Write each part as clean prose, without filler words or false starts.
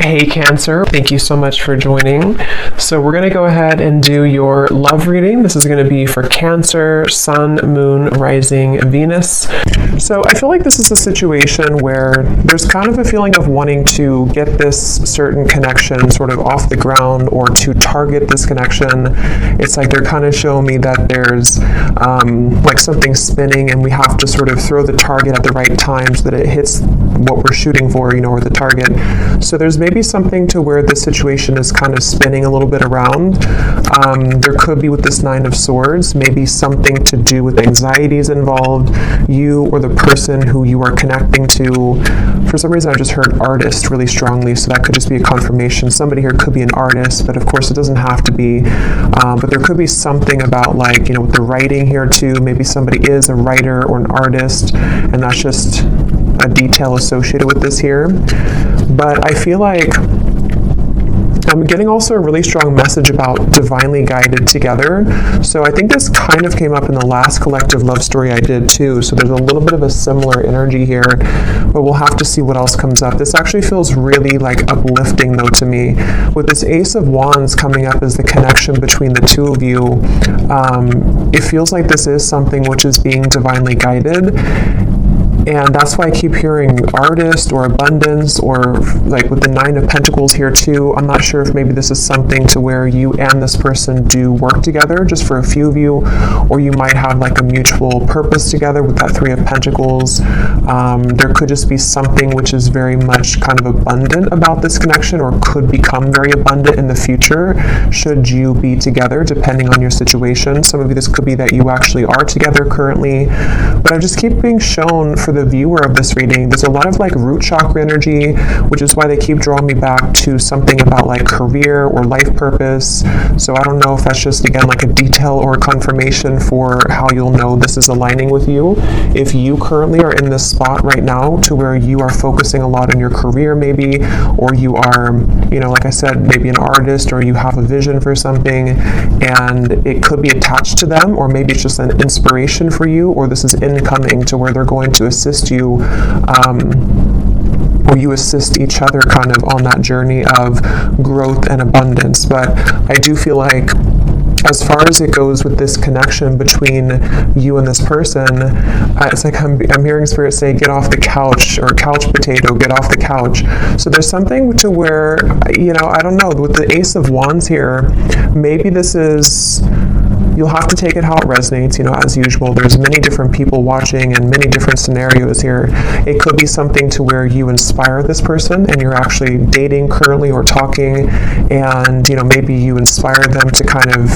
Hey Cancer, thank you so much for joining. So we're going to go ahead and do your love reading. This is going to be for Cancer, Sun, Moon, Rising, Venus. So I feel like this is a situation where there's kind of a feeling of wanting to get this certain connection sort of off the ground or to target this connection. It's like they're kind of showing me that there's like something spinning and we have to sort of throw the target at the right time so that it hits what we're shooting for, or the target. So there's maybe something to where the situation is kind of spinning a little bit around. There could be with this Nine of Swords, maybe something to do with anxieties involved, you or the person who you are connecting to. For some reason I just heard artist really strongly, so that could just be a confirmation. Somebody here could be an artist, but of course it doesn't have to be. But there could be something about like, with the writing here too, maybe somebody is a writer or an artist, and that's just a detail associated with this here. But I feel like I'm getting also a really strong message about divinely guided together. So I think this kind of came up in the last collective love story I did too. So there's a little bit of a similar energy here, but we'll have to see what else comes up. This actually feels really like uplifting though to me. With this Ace of Wands coming up as the connection between the two of you, it feels like this is something which is being divinely guided. And that's why I keep hearing artist or abundance, or like with the Nine of Pentacles here too. I'm not sure if maybe this is something to where you and this person do work together, just for a few of you, or you might have like a mutual purpose together with that Three of Pentacles. There could just be something which is very much kind of abundant about this connection, or could become very abundant in the future should you be together, depending on your situation. Some of you, this could be that you actually are together currently, but I just keep being shown for the viewer of this reading, there's a lot of like root chakra energy, which is why they keep drawing me back to something about like career or life purpose. So I don't know if that's just again like a detail or a confirmation for how you'll know this is aligning with you. If you currently are in this spot right now to where you are focusing a lot on your career maybe, or you are, like I said, maybe an artist, or you have a vision for something and it could be attached to them, or maybe it's just an inspiration for you, or this is incoming to where they're going to assist you, or you assist each other kind of on that journey of growth and abundance. But I do feel like as far as it goes with this connection between you and this person, it's like I'm hearing Spirit say, get off the couch, or couch potato, get off the couch. So there's something to where, I don't know, with the Ace of Wands here, maybe this is, you'll have to take it how it resonates, as usual. There's many different people watching and many different scenarios here. It could be something to where you inspire this person and you're actually dating currently or talking, and, maybe you inspire them to kind of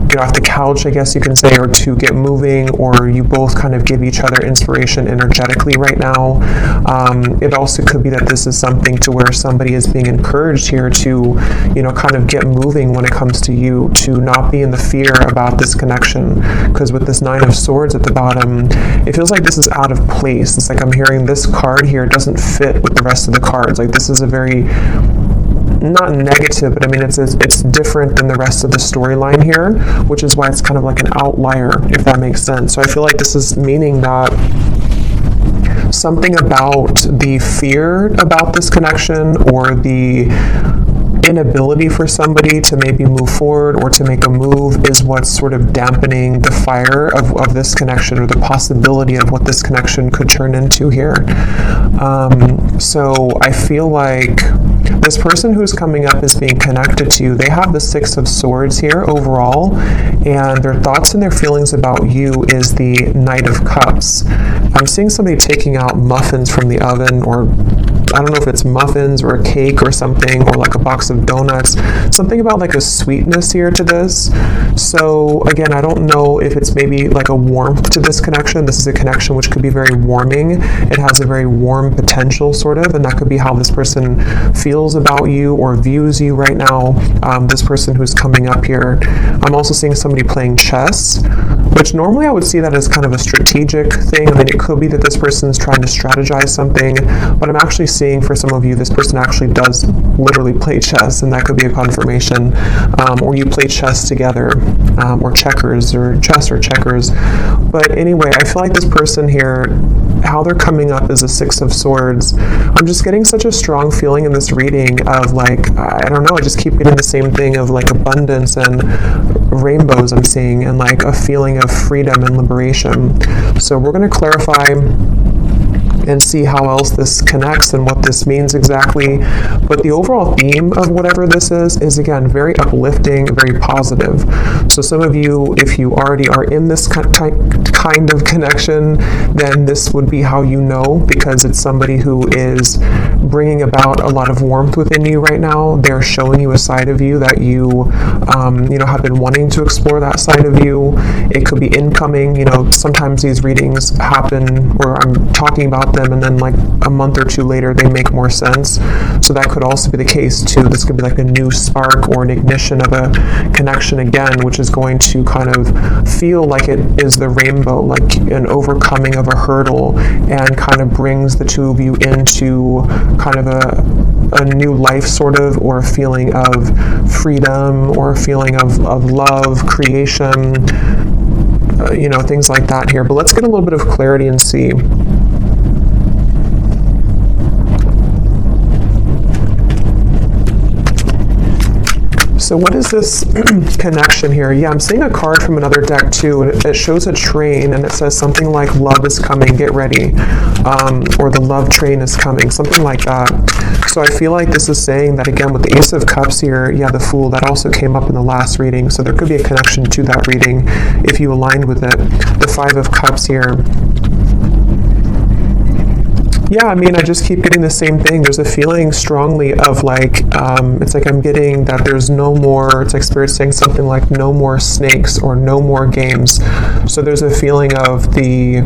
get off the couch, I guess you can say, or to get moving, or you both kind of give each other inspiration energetically right now. It also could be that this is something to where somebody is being encouraged here to, kind of get moving when it comes to you, to not be in the fear about this connection. Because with this Nine of Swords at the bottom, it feels like this is out of place. It's like I'm hearing this card here doesn't fit with the rest of the cards. Like this is a very, not negative, but I mean, it's different than the rest of the storyline here, which is why it's kind of like an outlier, if that makes sense. So I feel like this is meaning that something about the fear about this connection, or the inability for somebody to maybe move forward or to make a move, is what's sort of dampening the fire of this connection, or the possibility of what this connection could turn into here. So I feel like this person who's coming up is being connected to you. They have the Six of Swords here overall, and their thoughts and their feelings about you is the Knight of Cups. I'm seeing somebody taking out muffins from the oven, or I don't know if it's muffins or a cake or something, or like a box of donuts. Something about like a sweetness here to this. So again, I don't know if it's maybe like a warmth to this connection. This is a connection which could be very warming. It has a very warm potential sort of, and that could be how this person feels about you or views you right now. This person who's coming up here. I'm also seeing somebody playing chess, which normally I would see that as kind of a strategic thing. I mean, it could be that this person is trying to strategize something, but I'm actually seeing for some of you, this person actually does literally play chess, and that could be a confirmation, or you play chess together, or checkers, or chess or checkers. But anyway, I feel like this person here, how they're coming up is a Six of Swords. I'm just getting such a strong feeling in this reading of like, I don't know, I just keep getting the same thing of like abundance and rainbows I'm seeing, and like a feeling of freedom and liberation. So we're going to clarify and see how else this connects and what this means exactly. But the overall theme of whatever this is again, very uplifting, very positive. So some of you, if you already are in this kind of connection, then this would be how you know, because it's somebody who is bringing about a lot of warmth within you right now. They're showing you a side of you that you, have been wanting to explore that side of you. It could be incoming. Sometimes these readings happen where I'm talking about them, and then like a month or two later they make more sense. So that could also be the case too. This could be like a new spark or an ignition of a connection again, which is going to kind of feel like it is the rainbow, like an overcoming of a hurdle, and kind of brings the two of you into kind of a new life sort of, or a feeling of freedom, or a feeling of love, creation, things like that here. But let's get a little bit of clarity and see. So what is this connection here? Yeah, I'm seeing a card from another deck too, and it shows a train, and it says something like love is coming, get ready, or the love train is coming, something like that. So I feel like this is saying that again with the Ace of Cups here, yeah, the Fool, that also came up in the last reading, so there could be a connection to that reading if you aligned with it. The Five of Cups here. Yeah, I mean, I just keep getting the same thing. There's a feeling strongly of like, it's like I'm getting that there's no more, it's like Spirit saying something like no more snakes or no more games. So there's a feeling of the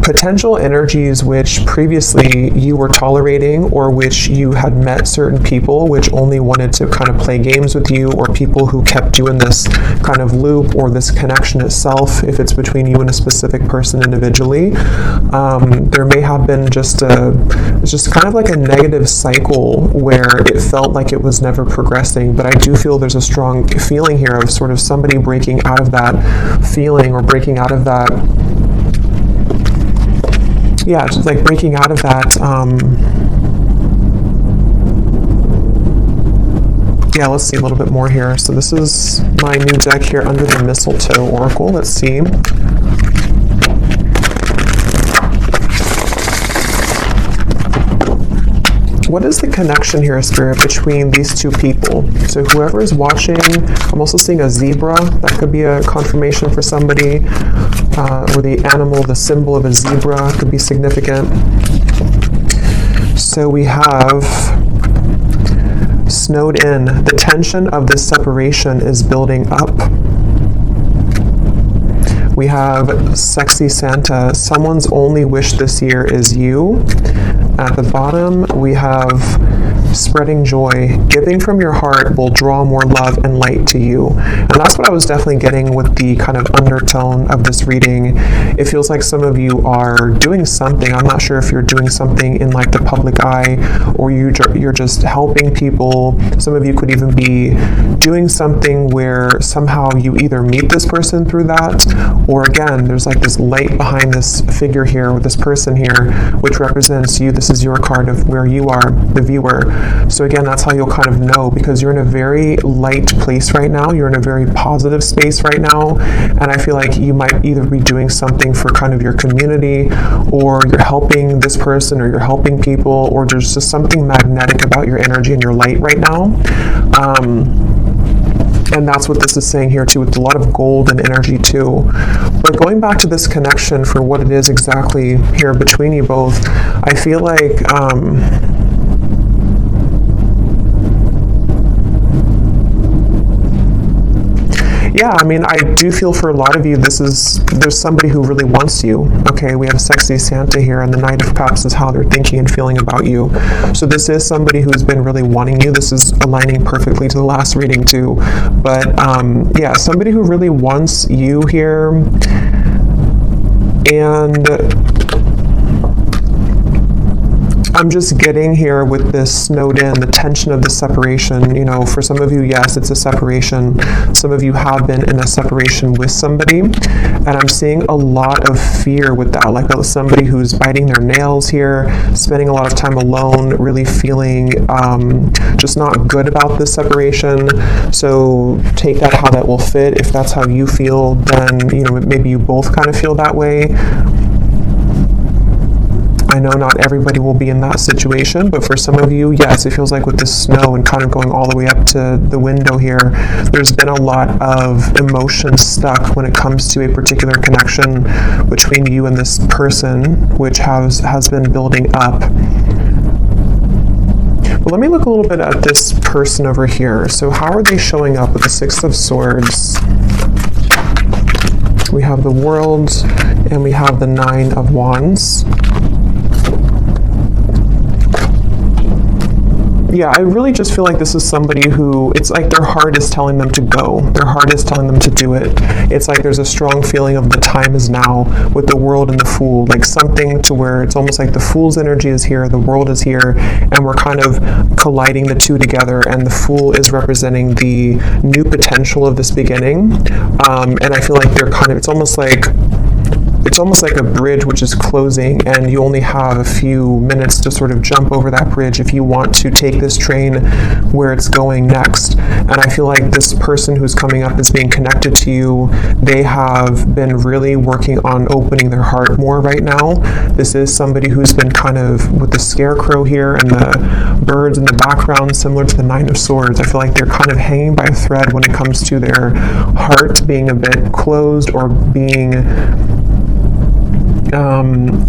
potential energies which previously you were tolerating, or which you had met certain people which only wanted to kind of play games with you, or people who kept you in this kind of loop, or this connection itself, if it's between you and a specific person individually. There may have been just kind of like a negative cycle where it felt like it was never progressing, but I do feel there's a strong feeling here of sort of somebody breaking out of that feeling, or breaking out of that, yeah, just like breaking out of that, yeah, let's see a little bit more here. So this is my new deck here, Under the Mistletoe Oracle. Let's see. What is the connection here, Spirit, between these two people? So whoever is watching, I'm also seeing a zebra. That could be a confirmation for somebody. Or the animal, the symbol of a zebra could be significant. So we have snowed in. The tension of this separation is building up. We have Sexy Santa. Someone's only wish this year is you. At the bottom, we have Spreading Joy. Giving from your heart will draw more love and light to you. And that's what I was definitely getting with the kind of undertone of this reading. It feels like some of you are doing something. I'm not sure if you're doing something in like the public eye, or you're just helping people. Some of you could even be doing something where somehow you either meet this person through that, or again, there's like this light behind this figure here, with this person here, which represents you. This is your card of where you are, the viewer. So again, that's how you'll kind of know, because you're in a very light place right now. You're in a very positive space right now. And I feel like you might either be doing something for kind of your community, or you're helping this person, or you're helping people, or there's just something magnetic about your energy and your light right now. And that's what this is saying here too, with a lot of gold and energy too. But going back to this connection for what it is exactly here between you both, I feel like yeah, I mean, I do feel for a lot of you, there's somebody who really wants you. Okay, we have sexy Santa here, and the Knight of Cups is how they're thinking and feeling about you. So this is somebody who's been really wanting you. This is aligning perfectly to the last reading too. But yeah, somebody who really wants you here. And I'm just getting here with this snowed in, the tension of the separation. You know, for some of you, yes, it's a separation. Some of you have been in a separation with somebody. And I'm seeing a lot of fear with that, like somebody who's biting their nails here, spending a lot of time alone, really feeling just not good about this separation. So take that how that will fit. If that's how you feel, then, you know, maybe you both kind of feel that way. I know not everybody will be in that situation, but for some of you, yes, it feels like with the snow and kind of going all the way up to the window here, there's been a lot of emotion stuck when it comes to a particular connection between you and this person, which has been building up. But let me look a little bit at this person over here. So how are they showing up with the Six of Swords? We have the World, and we have the Nine of Wands. Yeah, I really just feel like this is somebody who, it's like their heart is telling them to go. Their heart is telling them to do it. It's like there's a strong feeling of the time is now with the World and the Fool, like something to where it's almost like the Fool's energy is here, the World is here, and we're kind of colliding the two together, and the Fool is representing the new potential of this beginning. And I feel like they're kind of, it's almost like a bridge which is closing, and you only have a few minutes to sort of jump over that bridge if you want to take this train where it's going next. And I feel like this person who's coming up is being connected to you. They have been really working on opening their heart more right now. This is somebody who's been kind of with the scarecrow here and the birds in the background, similar to the Nine of Swords. I feel like they're kind of hanging by a thread when it comes to their heart being a bit closed or being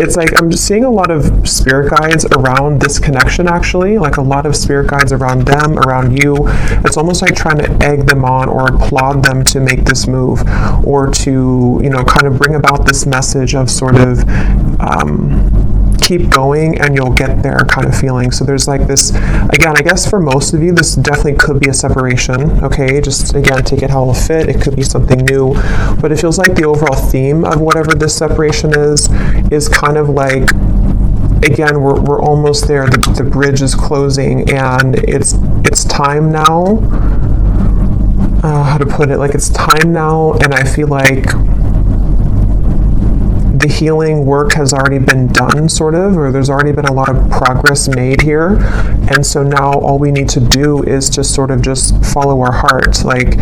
it's like I'm just seeing a lot of spirit guides around this connection, actually, like a lot of spirit guides around them, around you. It's almost like trying to egg them on or applaud them to make this move, or to, you know, kind of bring about this message of sort of keep going and you'll get there kind of feeling. So there's like this, again, I guess for most of you, this definitely could be a separation, okay? Just, again, take it how it'll fit. It could be something new, but it feels like the overall theme of whatever this separation is kind of like, again, we're almost there. The bridge is closing, and it's time now. How to put it? Like, it's time now, and I feel like the healing work has already been done, sort of, or there's already been a lot of progress made here. And so now all we need to do is just sort of just follow our heart. Like,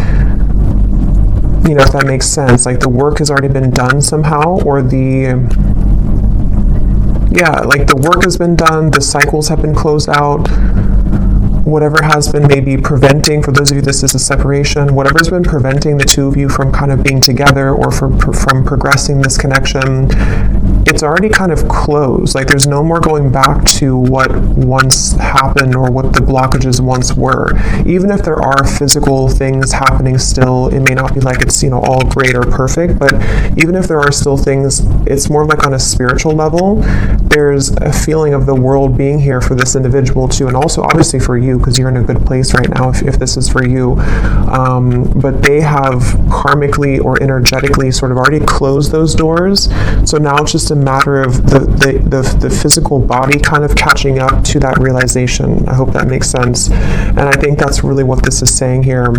you know, if that makes sense. Like, the work has already been done somehow, or like the work has been done, the cycles have been closed out. Whatever has been maybe preventing, for those of you this is a separation, whatever's been preventing the two of you from kind of being together or from progressing this connection, it's already kind of closed. Like, there's no more going back to what once happened or what the blockages once were. Even if there are physical things happening still, it may not be like it's, you know, all great or perfect, but even if there are still things, it's more like on a spiritual level. There's a feeling of the world being here for this individual too, and also obviously for you, because you're in a good place right now if this is for you. But they have karmically or energetically sort of already closed those doors. So now it's just a matter of the physical body kind of catching up to that realization. I hope that makes sense. And I think that's really what this is saying here.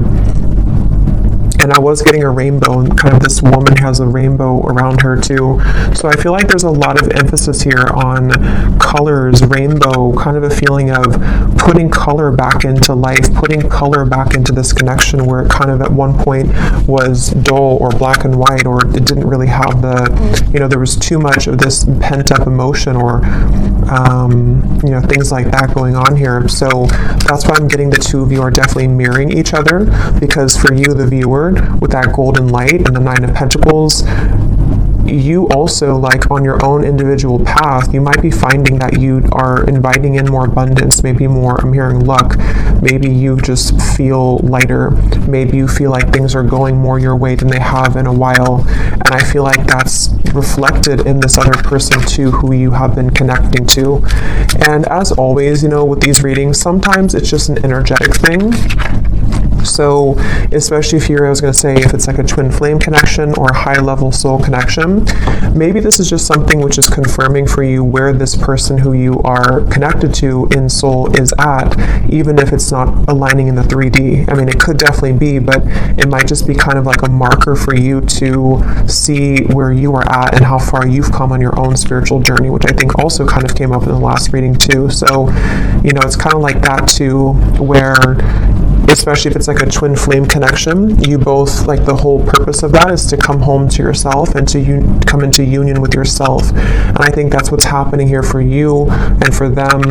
And I was getting a rainbow, and kind of this woman has a rainbow around her too. So I feel like there's a lot of emphasis here on colors, rainbow, kind of a feeling of putting color back into life, putting color back into this connection where it kind of at one point was dull or black and white, or it didn't really have the, you know, there was too much of this pent up emotion or, you know, things like that going on here. So that's why I'm getting the two of you are definitely mirroring each other, because for you, the viewer, with that golden light and the Nine of Pentacles, you also, like on your own individual path, you might be finding that you are inviting in more abundance, maybe more, I'm hearing luck, Maybe you just feel lighter. Maybe you feel like things are going more your way than they have in a while. And I feel like that's reflected in this other person too, who you have been connecting to. And as always, with these readings, sometimes it's just an energetic thing. So especially if it's like a twin flame connection or a high level soul connection, maybe this is just something which is confirming for you where this person who you are connected to in soul is at, even if it's not aligning in the 3D. I mean, it could definitely be, but it might just be kind of like a marker for you to see where you are at and how far you've come on your own spiritual journey, which I think also kind of came up in the last reading too. So, it's kind of like that too, where especially if it's like a twin flame connection, you both, like, the whole purpose of that is to come home to yourself and to come into union with yourself. And I think that's what's happening here for you and for them,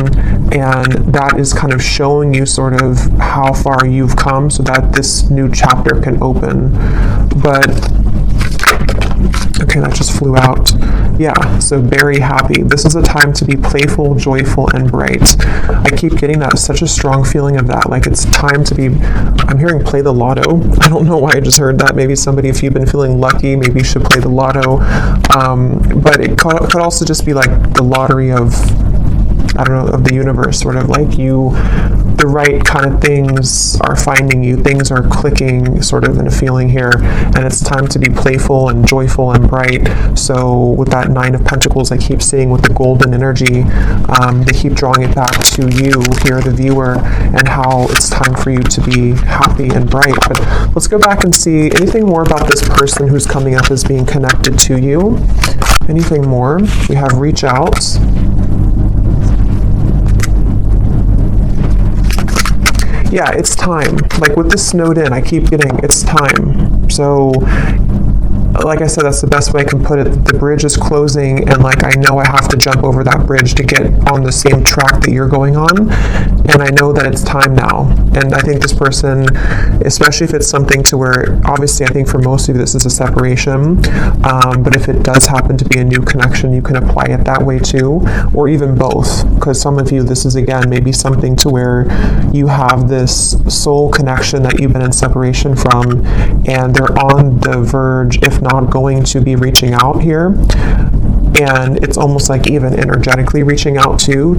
and that is kind of showing you sort of how far you've come so that this new chapter can open. But okay, that just flew out. Yeah, so very happy. This is a time to be playful, joyful, and bright. I keep getting that, such a strong feeling of that. Like, it's time to be, I'm hearing play the lotto. I don't know why I just heard that. Maybe somebody, if you've been feeling lucky, maybe you should play the lotto. But it could also just be like the lottery of, I don't know, of the universe, sort of like the right kind of things are finding you, things are clicking sort of in a feeling here, and it's time to be playful and joyful and bright. So with that 9 of Pentacles I keep seeing with the golden energy, they keep drawing it back to you here, the viewer, and how it's time for you to be happy and bright. But let's go back and see anything more about this person who's coming up as being connected to you. Anything more? We have reach out. Yeah, it's time. Like with this snowed in, I keep getting it's time. So, like I said, that's the best way I can put it. The bridge is closing, and like I know I have to jump over that bridge to get on the same track that you're going on. And I know that it's time now. And I think this person, especially if it's something to where, obviously I think for most of you this is a separation, but if it does happen to be a new connection, you can apply it that way too, or even both. Because some of you, this is again maybe something to where you have this soul connection that you've been in separation from, and they're on the verge, if not going to be reaching out here. And it's almost like even energetically reaching out to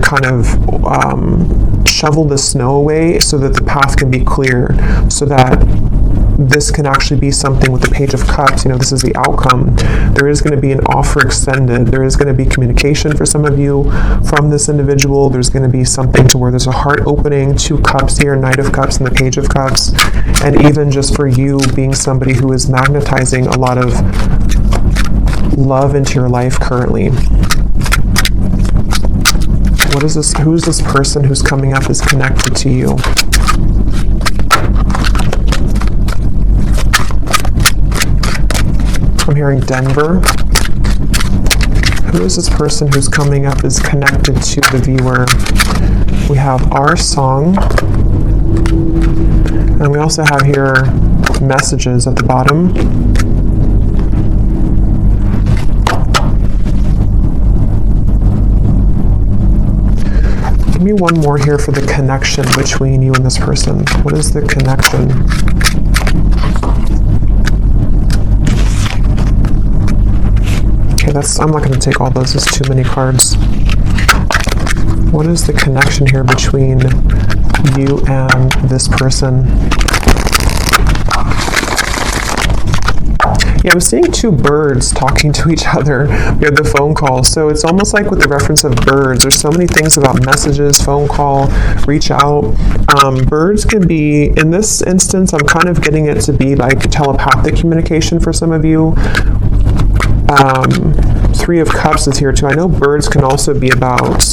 kind of shovel the snow away so that the path can be clear, so that this can actually be something with the Page of Cups. This is the outcome. There is going to be an offer extended. There is going to be communication for some of you from this individual. There's going to be something to where there's a heart opening, 2 cups here, Knight of Cups and the Page of Cups. And even just for you being somebody who is magnetizing a lot of love into your life currently. What is this? Who's this person who's coming up is connected to you? I'm hearing Denver. Who is this person who's coming up is connected to the viewer? We have our song. And we also have here messages at the bottom. Give me one more here for the connection between you and this person. What is the connection? Okay, I'm not going to take all those. There's too many cards. What is the connection here between you and this person? Yeah, I'm seeing 2 birds talking to each other. We have the phone call. So it's almost like with the reference of birds, there's so many things about messages, phone call, reach out. Birds can be, in this instance, I'm kind of getting it to be like telepathic communication for some of you. 3 of Cups is here too. I know birds can also be about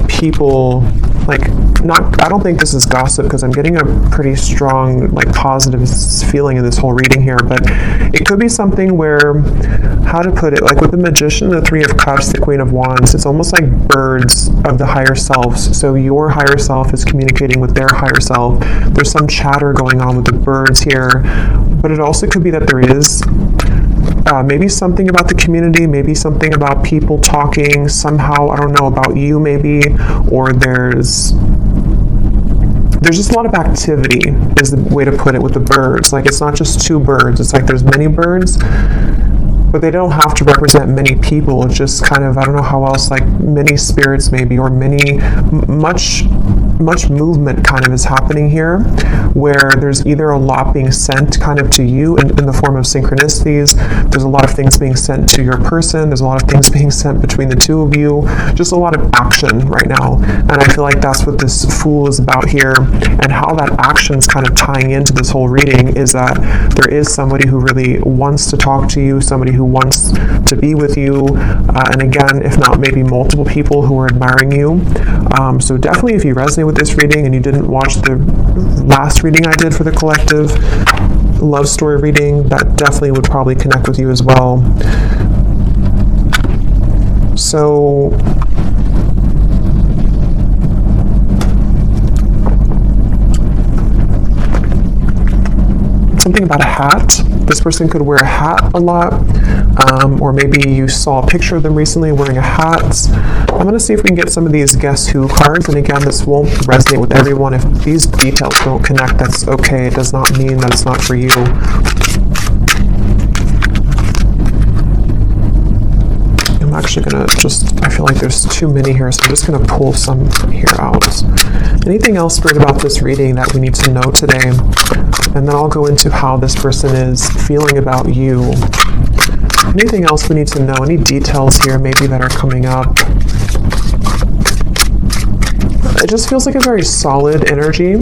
people, like, I don't think this is gossip because I'm getting a pretty strong, like, positive feeling in this whole reading here, but it could be something where, how to put it, like with the Magician, the 3 of Cups, the Queen of Wands, it's almost like birds of the higher selves. So your higher self is communicating with their higher self. There's some chatter going on with the birds here, but it also could be that there is maybe something about the community, maybe something about people talking somehow, I don't know, about you maybe, or there's just a lot of activity is the way to put it with the birds. Like, it's not just two birds, it's like there's many birds, but they don't have to represent many people. It's just kind of, I don't know how else, like many spirits maybe, or much movement kind of is happening here, where there's either a lot being sent kind of to you in the form of synchronicities, there's a lot of things being sent to your person, there's a lot of things being sent between the two of you, just a lot of action right now. And I feel like that's what this Fool is about here, and how that action's kind of tying into this whole reading is that there is somebody who really wants to talk to you, somebody who wants to be with you, and again, if not maybe multiple people who are admiring you. So definitely, if you resonate with this reading and you didn't watch the last reading I did for the collective love story reading, that definitely would probably connect with you as well. So something about a hat. This person could wear a hat a lot, or maybe you saw a picture of them recently wearing a hat. I'm going to see if we can get some of these Guess Who cards, and again, this won't resonate with everyone. If these details don't connect, that's okay. It does not mean that it's not for you. I'm actually going to I feel like there's too many here, so I'm just going to pull some here out. Anything else, Spirit, about this reading that we need to know today? And then I'll go into how this person is feeling about you. Anything else we need to know? Any details here maybe that are coming up? It just feels like a very solid energy.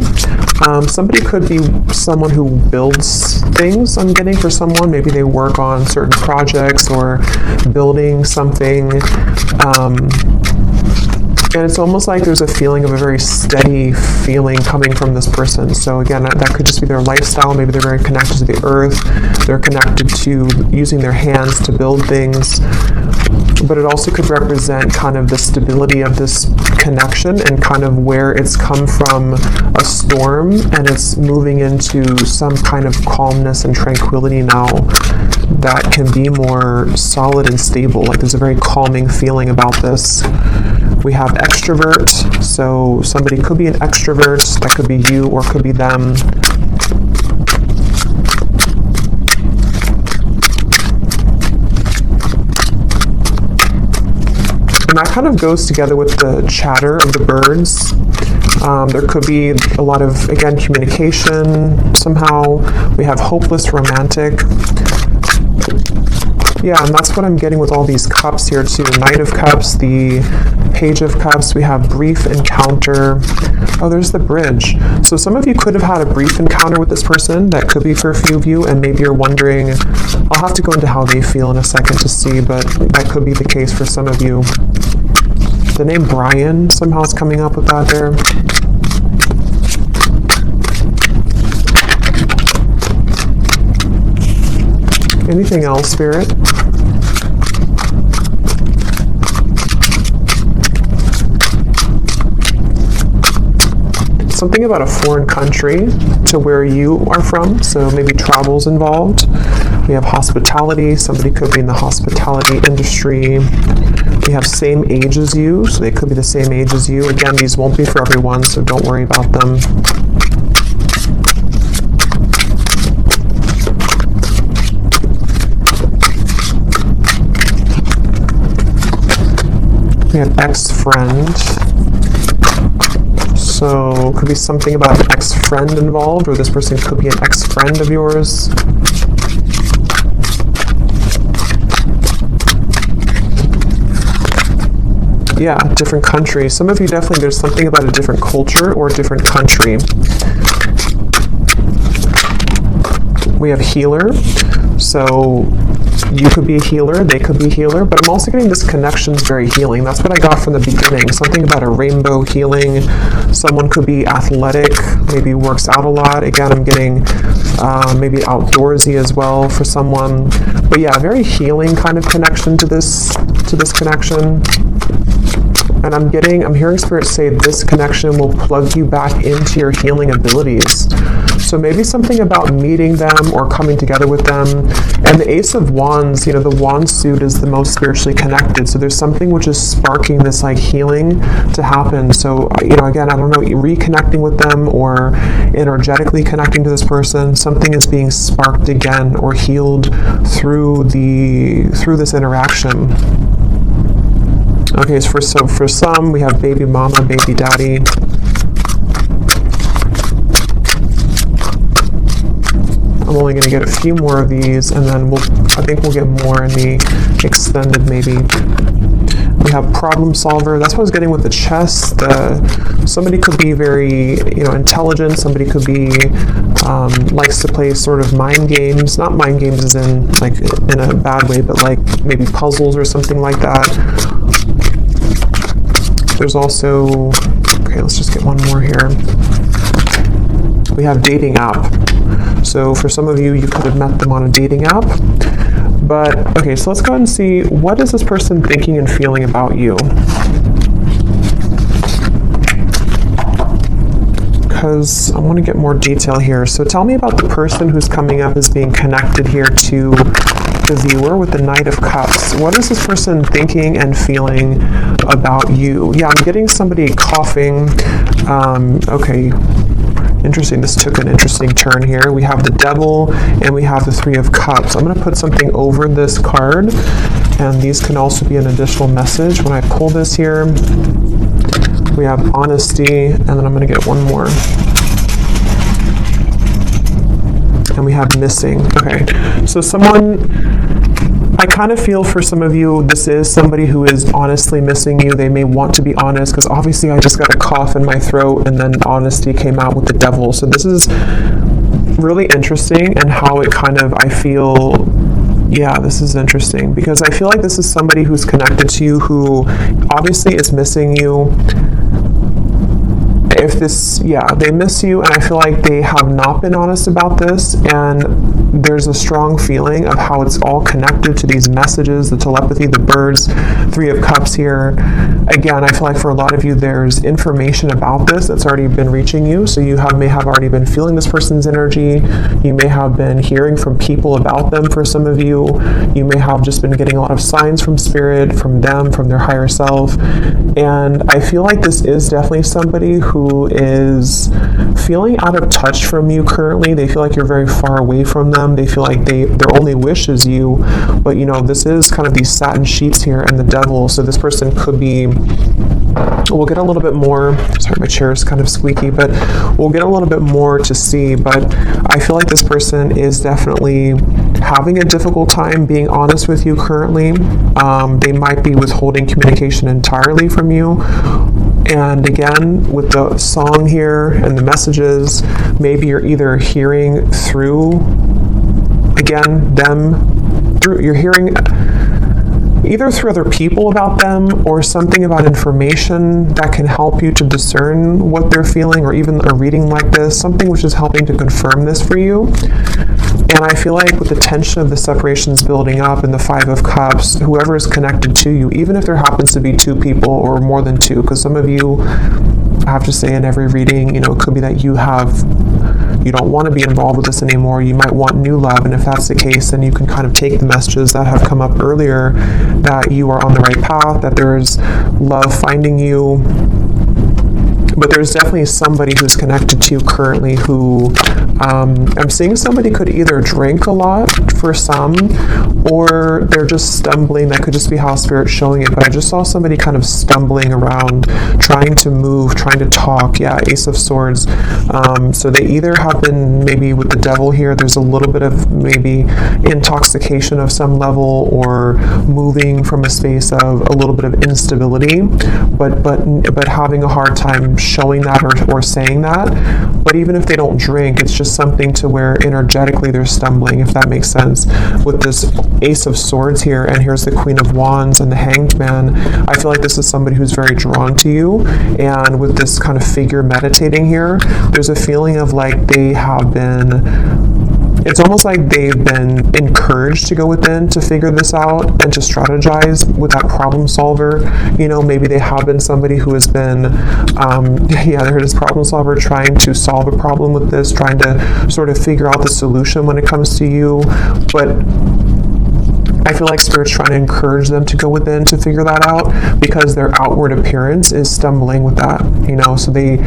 Somebody could be someone who builds things, I'm getting, for someone. Maybe they work on certain projects or building something. And it's almost like there's a feeling of a very steady feeling coming from this person. So again, that could just be their lifestyle. Maybe they're very connected to the earth. They're connected to using their hands to build things. But it also could represent kind of the stability of this connection and kind of where it's come from a storm and it's moving into some kind of calmness and tranquility now that can be more solid and stable. Like, there's a very calming feeling about this. We have extrovert, so somebody could be an extrovert, that could be you or could be them. And that kind of goes together with the chatter of the birds. There could be a lot of, again, communication somehow. We have hopeless romantic. Yeah, and that's what I'm getting with all these cups here too. Knight of Cups, the Page of Cups, we have brief encounter. Oh, there's the bridge. So some of you could have had a brief encounter with this person. That could be for a few of you, and maybe you're wondering, I'll have to go into how they feel in a second to see, but that could be the case for some of you. The name Brian somehow is coming up with that there. Anything else, Spirit? Something about a foreign country to where you are from, so maybe travel's involved. We have hospitality. Somebody could be in the hospitality industry. We have same age as you, so they could be the same age as you. Again, these won't be for everyone, so don't worry about them. We have ex-friend. So it could be something about an ex-friend involved, or this person could be an ex-friend of yours. Yeah, different country. Some of you definitely, there's something about a different culture or a different country. We have healer. So you could be a healer, they could be a healer, but I'm also getting this connection's very healing. That's what I got from the beginning. Something about a rainbow healing. Someone could be athletic, maybe works out a lot. Again, I'm getting maybe outdoorsy as well for someone. But yeah, very healing kind of connection to this connection. And I'm hearing Spirit say this connection will plug you back into your healing abilities. So maybe something about meeting them or coming together with them. And the Ace of Wands, the wand suit is the most spiritually connected. So there's something which is sparking this like healing to happen. So, again, I don't know, reconnecting with them or energetically connecting to this person, something is being sparked again or healed through this interaction. Okay, so for some, we have baby mama, baby daddy. I'm only going to get a few more of these, and then I think we'll get more in the extended maybe. We have problem solver. That's what I was getting with the chess. Somebody could be very, intelligent. Somebody could be likes to play sort of mind games. Not mind games as in like in a bad way, but like maybe puzzles or something like that. There's also, okay, let's just get one more here. We have dating app. So for some of you, you could have met them on a dating app. But, okay, so let's go ahead and see, what is this person thinking and feeling about you? Because I want to get more detail here. So tell me about the person who's coming up as being connected here to the viewer with the Knight of Cups. What is this person thinking and feeling about you? Yeah, I'm getting somebody coughing. Okay. Interesting. This took an interesting turn here. We have the Devil and we have the Three of Cups. I'm going to put something over this card, and these can also be an additional message. When I pull this here, we have honesty, and then I'm going to get one more. And we have missing. Okay. So I kind of feel for some of you, this is somebody who is honestly missing you. They may want to be honest, because obviously I just got a cough in my throat and then honesty came out with the Devil. So this is really interesting, and how it kind of, I feel, yeah, this is interesting, because I feel like this is somebody who's connected to you who obviously is missing you. They miss you, and I feel like they have not been honest about this, and there's a strong feeling of how it's all connected to these messages, the telepathy, the birds, Three of Cups here. Again, I feel like for a lot of you, there's information about this that's already been reaching you, so you may have already been feeling this person's energy. You may have been hearing from people about them for some of you. You may have just been getting a lot of signs from Spirit, from them, from their higher self, and I feel like this is definitely somebody who is feeling out of touch from you currently. They feel like you're very far away from them. They feel like their only wish is you, but this is kind of these satin sheets here and the Devil, so this person could be, we'll get a little bit more, sorry, my chair is kind of squeaky, but we'll get a little bit more to see, but I feel like this person is definitely having a difficult time being honest with you currently. They might be withholding communication entirely from you. And again, with the song here and the messages, maybe you're either hearing through, again, you're hearing either through other people about them, or something about information that can help you to discern what they're feeling, or even a reading like this, something which is helping to confirm this for you. And I feel like with the tension of the separations building up and the Five of Cups, whoever is connected to you, even if there happens to be two people or more than two, because some of you, I have to say in every reading, it could be that you don't want to be involved with this anymore. You might want new love, and if that's the case, then you can kind of take the messages that have come up earlier, that you are on the right path, that there's love finding you. But there's definitely somebody who's connected to you currently who, I'm seeing somebody could either drink a lot for some, or they're just stumbling. That could just be how Spirit's showing it, but I just saw somebody kind of stumbling around, trying to move, trying to talk. Yeah, Ace of Swords. So they either have been, maybe with the Devil here, there's a little bit of maybe intoxication of some level, or moving from a space of a little bit of instability, but having a hard time showing that or saying that. But even if they don't drink, it's just something to where energetically they're stumbling, if that makes sense. With this Ace of Swords here, and here's the Queen of Wands and the Hanged Man, I feel like this is somebody who's very drawn to you. And with this kind of figure meditating here, there's a feeling of like they have been it's almost like they've been encouraged to go within to figure this out and to strategize with that problem solver. You know, maybe they have been somebody who has been, they're this problem solver trying to solve a problem with this, trying to sort of figure out the solution when it comes to you. But I feel like Spirit's trying to encourage them to go within to figure that out, because their outward appearance is stumbling with that, you know, so they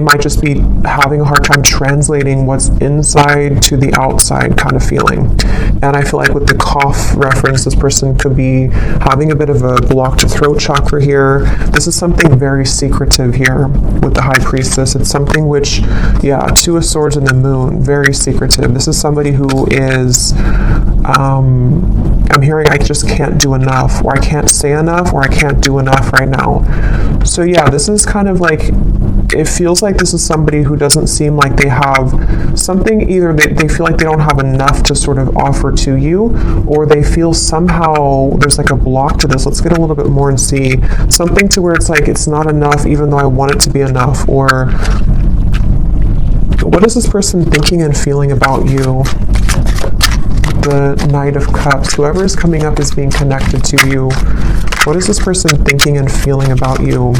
might just be having a hard time translating what's inside to the outside kind of feeling. And I feel like with the cough reference, this person could be having a bit of a blocked throat chakra here. This is something very secretive here with the High Priestess. It's something which, Two of Swords and the Moon, very secretive. This is somebody who is, I'm hearing I just can't do enough, or I can't say enough, or I can't do enough right now. So this is kind of like, it feels like this is somebody who doesn't seem like they have something, either they feel like they don't have enough to sort of offer to you, or they feel somehow there's like a block to this. Let's get a little bit more and see something to where it's like it's not enough even though I want it to be enough. Or what is this person thinking and feeling about you? The Knight of Cups, whoever is coming up is being connected to you. What is this person thinking and feeling about you?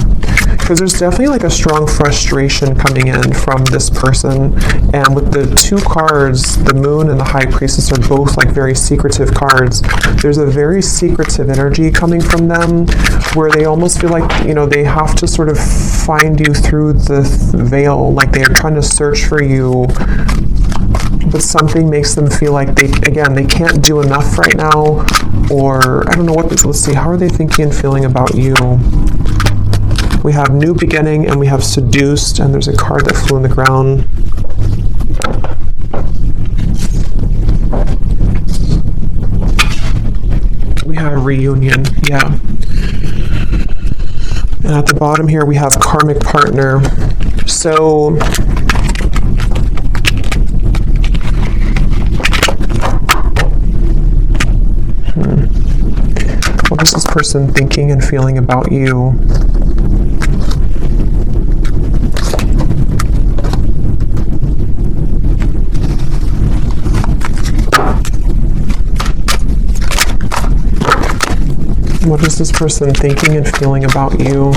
Because there's definitely like a strong frustration coming in from this person. And with the two cards, the Moon and the High Priestess are both like very secretive cards. There's a very secretive energy coming from them where they almost feel like, you know, they have to sort of find you through the veil. Like they're trying to search for you, but something makes them feel like they can't do enough right now, or I don't know what this, let's see, how are they thinking and feeling about you? We have New Beginning and we have Seduced, and there's a card that flew on the ground. We have Reunion, And at the bottom here we have Karmic Partner. So what is this person thinking and feeling about you? What is this person thinking and feeling about you?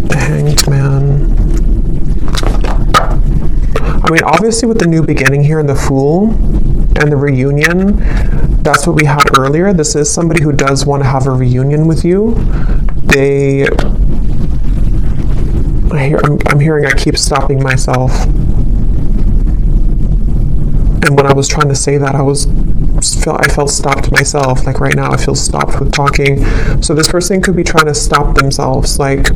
The Hanged Man. I mean, obviously with the New Beginning here and the Fool and the Reunion, that's what we had earlier. This is somebody who does want to have a reunion with you. I'm hearing I keep stopping myself. And when I was trying to say that, I felt stopped myself. Like right now, I feel stopped with talking. So this person could be trying to stop themselves. Like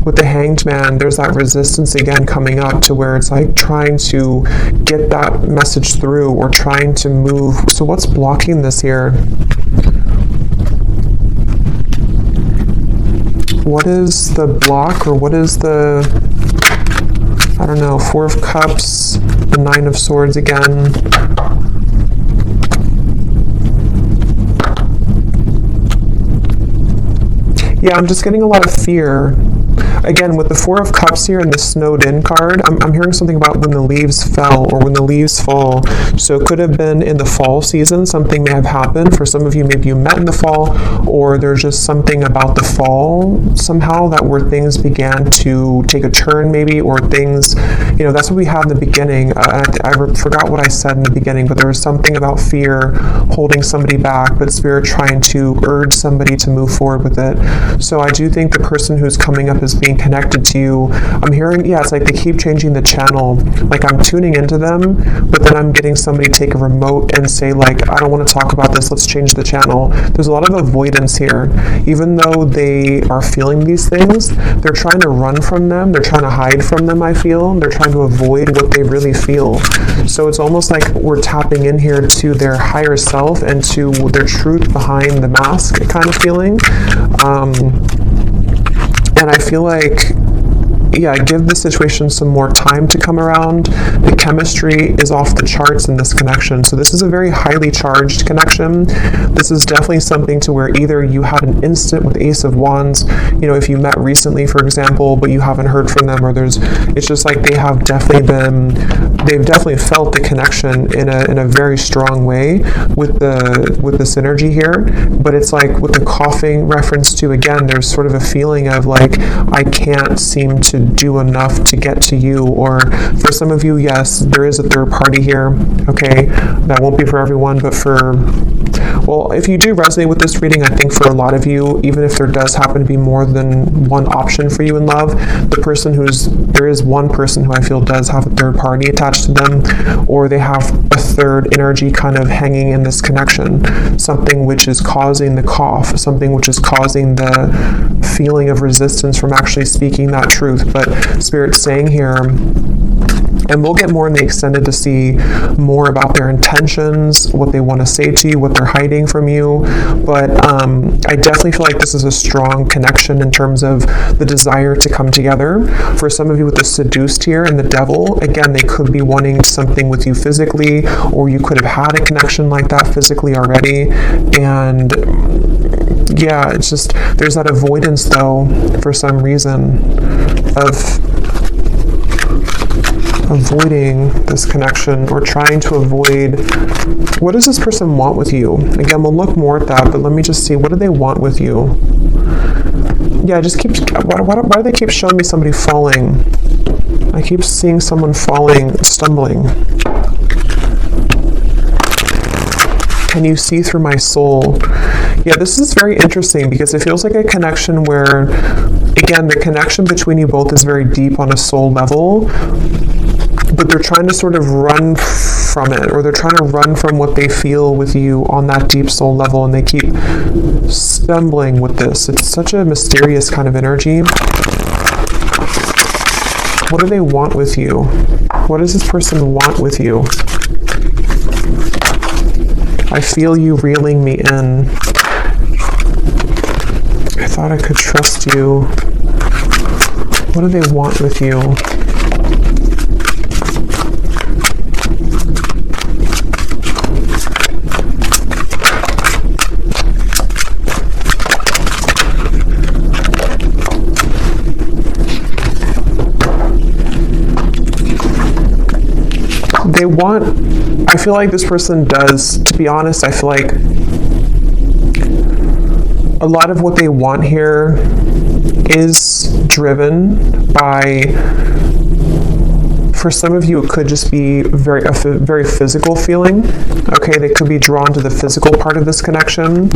with the Hanged Man, there's that resistance again coming up to where it's like trying to get that message through or trying to move. So what's blocking this here? What is the block, or what is the, I don't know, Four of Cups, the Nine of Swords again. I'm just getting a lot of fear. Again, with the Four of Cups here and the Snowed In card, I'm hearing something about when the leaves fell or when the leaves fall. So it could have been in the fall season. Something may have happened. For some of you, maybe you met in the fall, or there's just something about the fall somehow that where things began to take a turn maybe, or things, that's what we had in the beginning. I forgot what I said in the beginning, but there was something about fear holding somebody back, but Spirit trying to urge somebody to move forward with it. So I do think the person who's coming up is being connected to you. I'm hearing, it's like they keep changing the channel. Like I'm tuning into them, but then I'm getting somebody take a remote and say like, I don't want to talk about this, let's change the channel. There's a lot of avoidance here. Even though they are feeling these things, they're trying to run from them, they're trying to hide from them, I feel. They're trying to avoid what they really feel. So it's almost like we're tapping in here to their higher self and to their truth behind the mask kind of feeling. And I feel like, give the situation some more time to come around. The chemistry is off the charts in this connection. So this is a very highly charged connection. This is definitely something to where either you had an instant with Ace of Wands, if you met recently, for example, but you haven't heard from them, or it's just like they've definitely felt the connection in a very strong way with the synergy here. But it's like with the coughing reference to, again, there's sort of a feeling of like, I can't seem to do enough to get to you. Or for some of you, yes, there is a third party here. Okay, that won't be for everyone, but if you do resonate with this reading, I think for a lot of you, even if there does happen to be more than one option for you in love, there is one person who I feel does have a third party attached to them, or they have a third energy kind of hanging in this connection, something which is causing the cough, something which is causing the feeling of resistance from actually speaking that truth. But Spirit's saying here, and we'll get more in the extended to see more about their intentions, what they want to say to you, what they're hiding from you. But I definitely feel like this is a strong connection in terms of the desire to come together. For some of you with the Seduced here and the Devil, again, they could be wanting something with you physically, or you could have had a connection like that physically already. And yeah, it's just, there's that avoidance though, for some reason, of avoiding this connection, or trying to avoid. What does this person want with you? Again, we'll look more at that, but let me just see, what do they want with you? Yeah, why do they keep showing me somebody falling? I keep seeing someone falling, stumbling. Can you see through my soul? Yeah, this is very interesting because it feels like a connection where, again, the connection between you both is very deep on a soul level, but they're trying to sort of run from it, or they're trying to run from what they feel with you on that deep soul level, and they keep stumbling with this. It's such a mysterious kind of energy. What do they want with you? What does this person want with you? I feel you reeling me in. I thought I could trust you. What do they want with you? I feel like this person does, to be honest, I feel like a lot of what they want here is driven by, for some of you, it could just be a very physical feeling. Okay, they could be drawn to the physical part of this connection.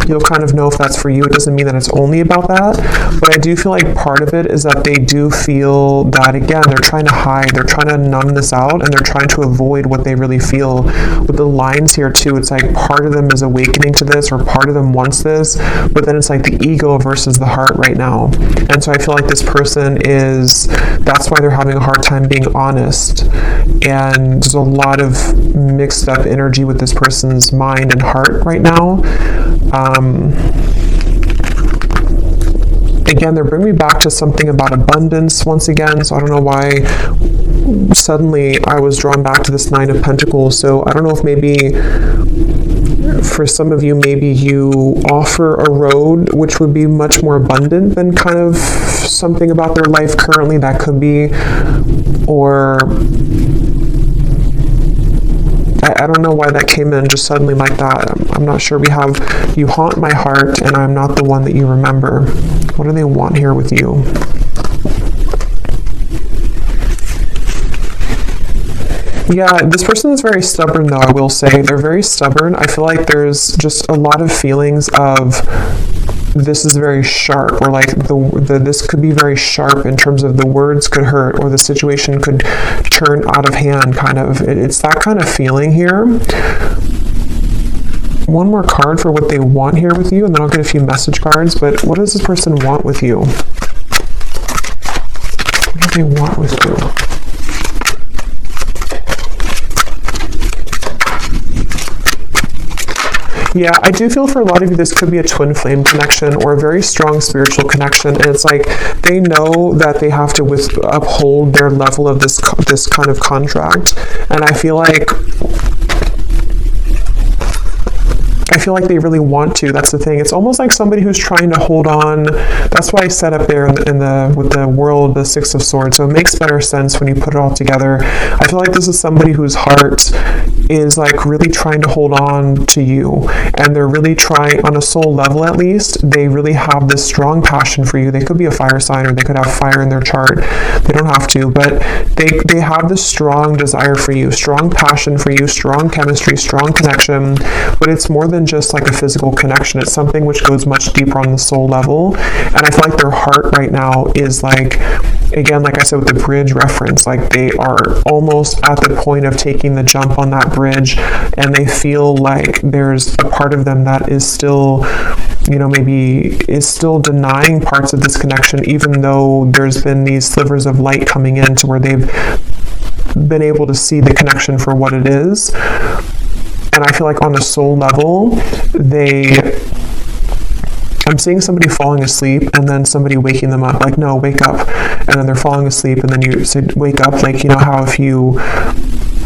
You'll kind of know if that's for you. It doesn't mean that it's only about that, but I do feel like part of it is that they do feel that, again, they're trying to hide, they're trying to numb this out, and they're trying to avoid what they really feel. With the lines here too, it's like part of them is awakening to this, or part of them wants this, but then it's like the ego versus the heart right now. And so I feel like this person that's why they're having a hard time being honest. And there's a lot of mixed up energy with this person's mind and heart right now. Again, they're bringing me back to something about abundance once again, so I don't know why suddenly I was drawn back to this Nine of Pentacles. So I don't know if maybe for some of you, maybe you offer a road which would be much more abundant than kind of something about their life currently. That could be, or I don't know why that came in just suddenly like that. I'm not sure. We have, you haunt my heart and I'm not the one that you remember. What do they want here with you? Yeah, this person is very stubborn though, I will say. They're very stubborn. I feel like there's just a lot of feelings of this is very sharp, or like this could be very sharp in terms of the words could hurt, or the situation could turn out of hand, kind of. It's that kind of feeling here. One more card for what they want here with you, and then I'll get a few message cards. But what does this person want with you? What do they want with you? Yeah, I do feel for a lot of you this could be a twin flame connection or a very strong spiritual connection, and it's like they know that they have to uphold their level of this kind of contract, and I feel like they really want to. That's the thing. It's almost like somebody who's trying to hold on. That's why I set up there with the world, the Six of Swords. So it makes better sense when you put it all together. I feel like this is somebody whose heart is like really trying to hold on to you, and they're really trying, on a soul level at least, they really have this strong passion for you. They could be a fire sign, or they could have fire in their chart. They don't have to, but they have this strong desire for you, strong passion for you, strong chemistry, strong connection. But it's more than just like a physical connection. It's something which goes much deeper on the soul level, and I feel like their heart right now is like, again, like I said with the bridge reference, like they are almost at the point of taking the jump on that bridge, and they feel like there's a part of them that is still, maybe is still denying parts of this connection, even though there's been these slivers of light coming in to where they've been able to see the connection for what it is. And I feel like on a soul level, I'm seeing somebody falling asleep and then somebody waking them up, like, no, wake up. And then they're falling asleep and then you say, wake up. Like, how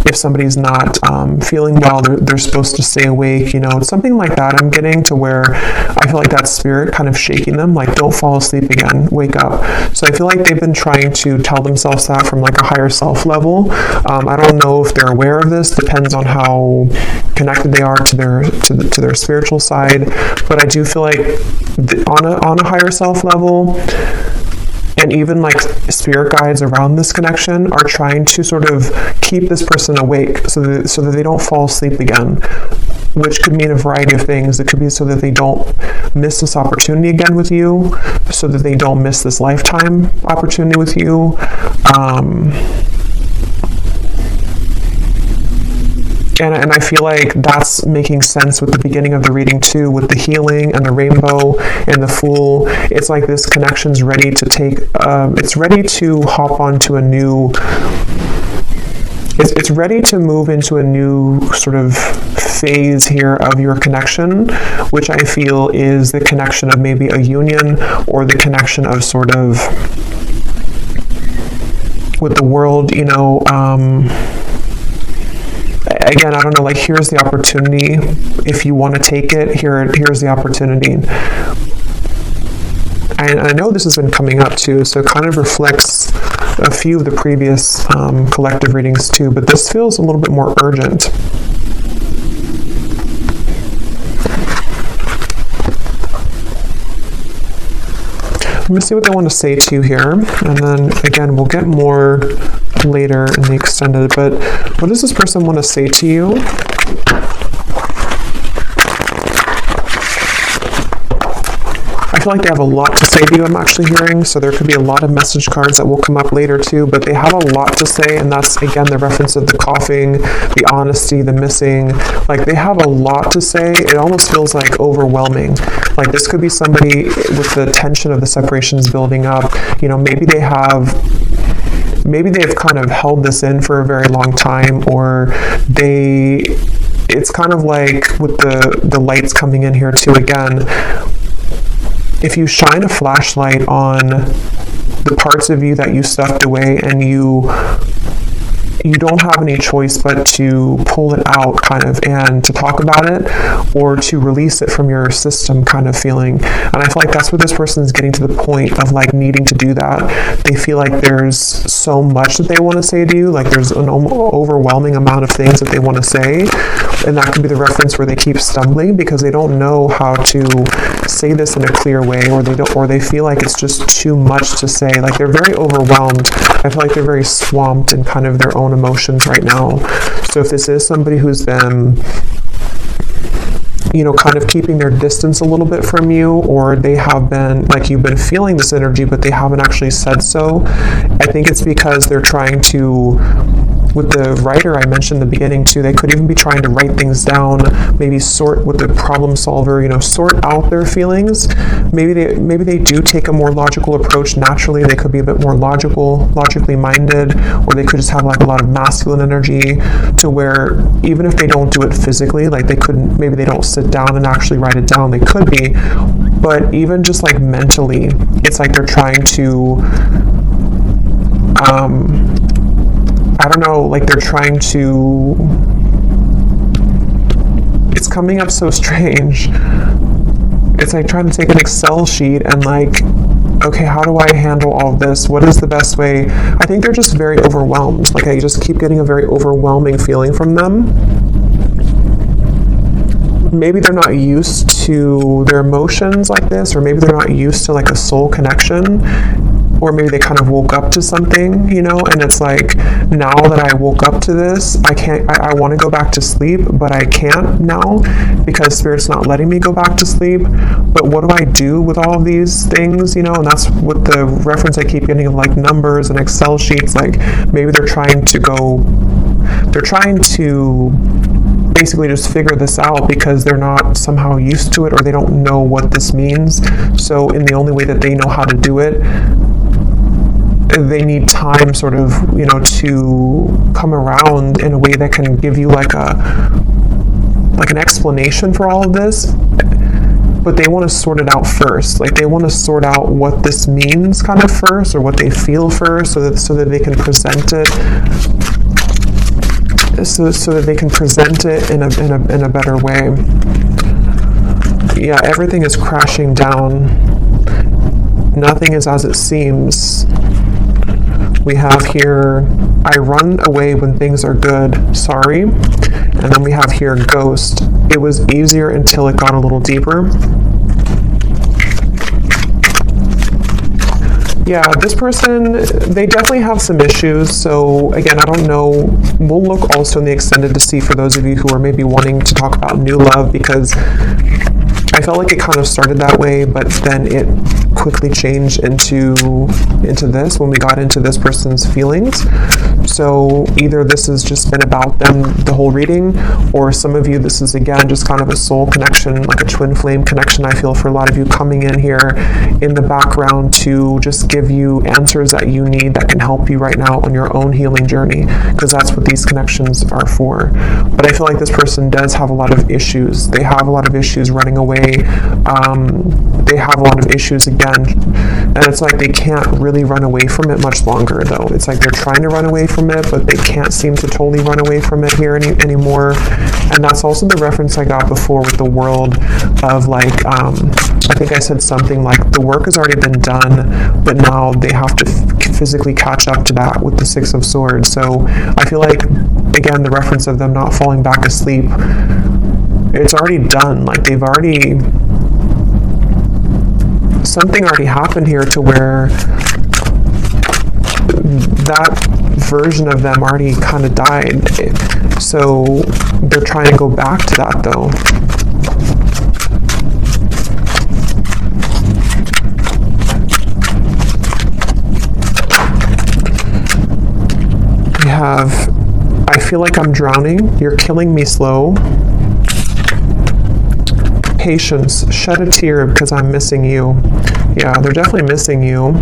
if somebody's not feeling well, they're supposed to stay awake, it's something like that. I'm getting to where I feel like that spirit kind of shaking them, like, don't fall asleep again, wake up. So I feel like they've been trying to tell themselves that from like a higher self level. I don't know if they're aware of this, depends on how connected they are to their spiritual side, but I do feel like on a higher self level, and even like spirit guides around this connection are trying to sort of keep this person awake so that they don't fall asleep again, which could mean a variety of things. It could be so that they don't miss this opportunity again with you, so that they don't miss this lifetime opportunity with you. And I feel like that's making sense with the beginning of the reading too, with the healing and the rainbow and the Fool. It's like this connection's ready to take, it's ready to hop onto a new, it's ready to move into a new sort of phase here of your connection, which I feel is the connection of maybe a union, or the connection of sort of with the world, again, I don't know, like, here's the opportunity. If you want to take it, here's the opportunity. And I know this has been coming up too, so it kind of reflects a few of the previous collective readings too, but this feels a little bit more urgent. I'm going to see what they want to say to you here, and then again, we'll get more later in the extended, but what does this person want to say to you? I feel like they have a lot to say to you, I'm actually hearing, so there could be a lot of message cards that will come up later too, but they have a lot to say, and that's, again, the reference of the coughing, the honesty, the missing. Like, they have a lot to say. It almost feels like overwhelming. Like, this could be somebody with the tension of the separations building up. Maybe they've kind of held this in for a very long time, or it's kind of like with the lights coming in here too, again, if you shine a flashlight on the parts of you that you stuffed away, and you don't have any choice but to pull it out, kind of, and to talk about it, or to release it from your system, kind of feeling. And I feel like that's what this person is getting to the point of, like, needing to do that. They feel like there's so much that they want to say to you, like there's an overwhelming amount of things that they want to say, and that could be the reference where they keep stumbling because they don't know how to say this in a clear way, or they feel like it's just too much to say. Like, they're very overwhelmed. I feel like they're very swamped in kind of their own emotions right now. So if this is somebody who's been, kind of keeping their distance a little bit from you, or they have been, like, you've been feeling this energy, but they haven't actually said so, I think it's because they're trying to with the writer I mentioned in the beginning too, they could even be trying to write things down, maybe sort with the problem solver, sort out their feelings. Maybe they do take a more logical approach naturally. They could be a bit more logically minded, or they could just have like a lot of masculine energy to where even if they don't do it physically, like maybe they don't sit down and actually write it down. They could be, but even just like mentally, it's like they're trying to I don't know, like they're trying to, it's coming up so strange. It's like trying to take an Excel sheet and like, okay, how do I handle all of this? What is the best way? I think they're just very overwhelmed. Like I just keep getting a very overwhelming feeling from them. Maybe they're not used to their emotions like this, or maybe they're not used to like a soul connection. Or maybe they kind of woke up to something, and it's like, now that I woke up to this, I want to go back to sleep, but I can't now because Spirit's not letting me go back to sleep. But what do I do with all of these things, and that's what the reference I keep getting of like numbers and Excel sheets, like maybe they're trying to basically just figure this out because they're not somehow used to it, or they don't know what this means. So in the only way that they know how to do it, they need time sort of, to come around in a way that can give you like an explanation for all of this. But they want to sort it out first. Like they want to sort out what this means kind of first, or what they feel first, so that they can present it. So that they can present it in a better way. Yeah, everything is crashing down. Nothing is as it seems. We have here, I run away when things are good, sorry. And then we have here, ghost. It was easier until it got a little deeper. Yeah, this person, they definitely have some issues. So again, I don't know. We'll look also in the extended to see for those of you who are maybe wanting to talk about new love, because I felt like it kind of started that way, but then it quickly changed into this when we got into this person's feelings. So either this has just been about them the whole reading, or some of you, this is again just kind of a soul connection, like a twin flame connection. I feel for a lot of you coming in here in the background to just give you answers that you need that can help you right now on your own healing journey, because that's what these connections are for. But I feel like this person does have a lot of issues. They have a lot of issues running away. They have a lot of issues again, and it's like they can't really run away from it much longer though. It's like they're trying to run away from it, but they can't seem to totally run away from it here anymore. And that's also the reference I got before with the world of like, I think I said something like the work has already been done, but now they have to physically catch up to that with the Six of Swords. So I feel like, again, the reference of them not falling back asleep, it's already done. Like they've already, something already happened here to where that version of them already kind of died. So they're trying to go back to that though. We have, I feel like I'm drowning. You're killing me slow. Patience, shed a tear because I'm missing you. Yeah, they're definitely missing you.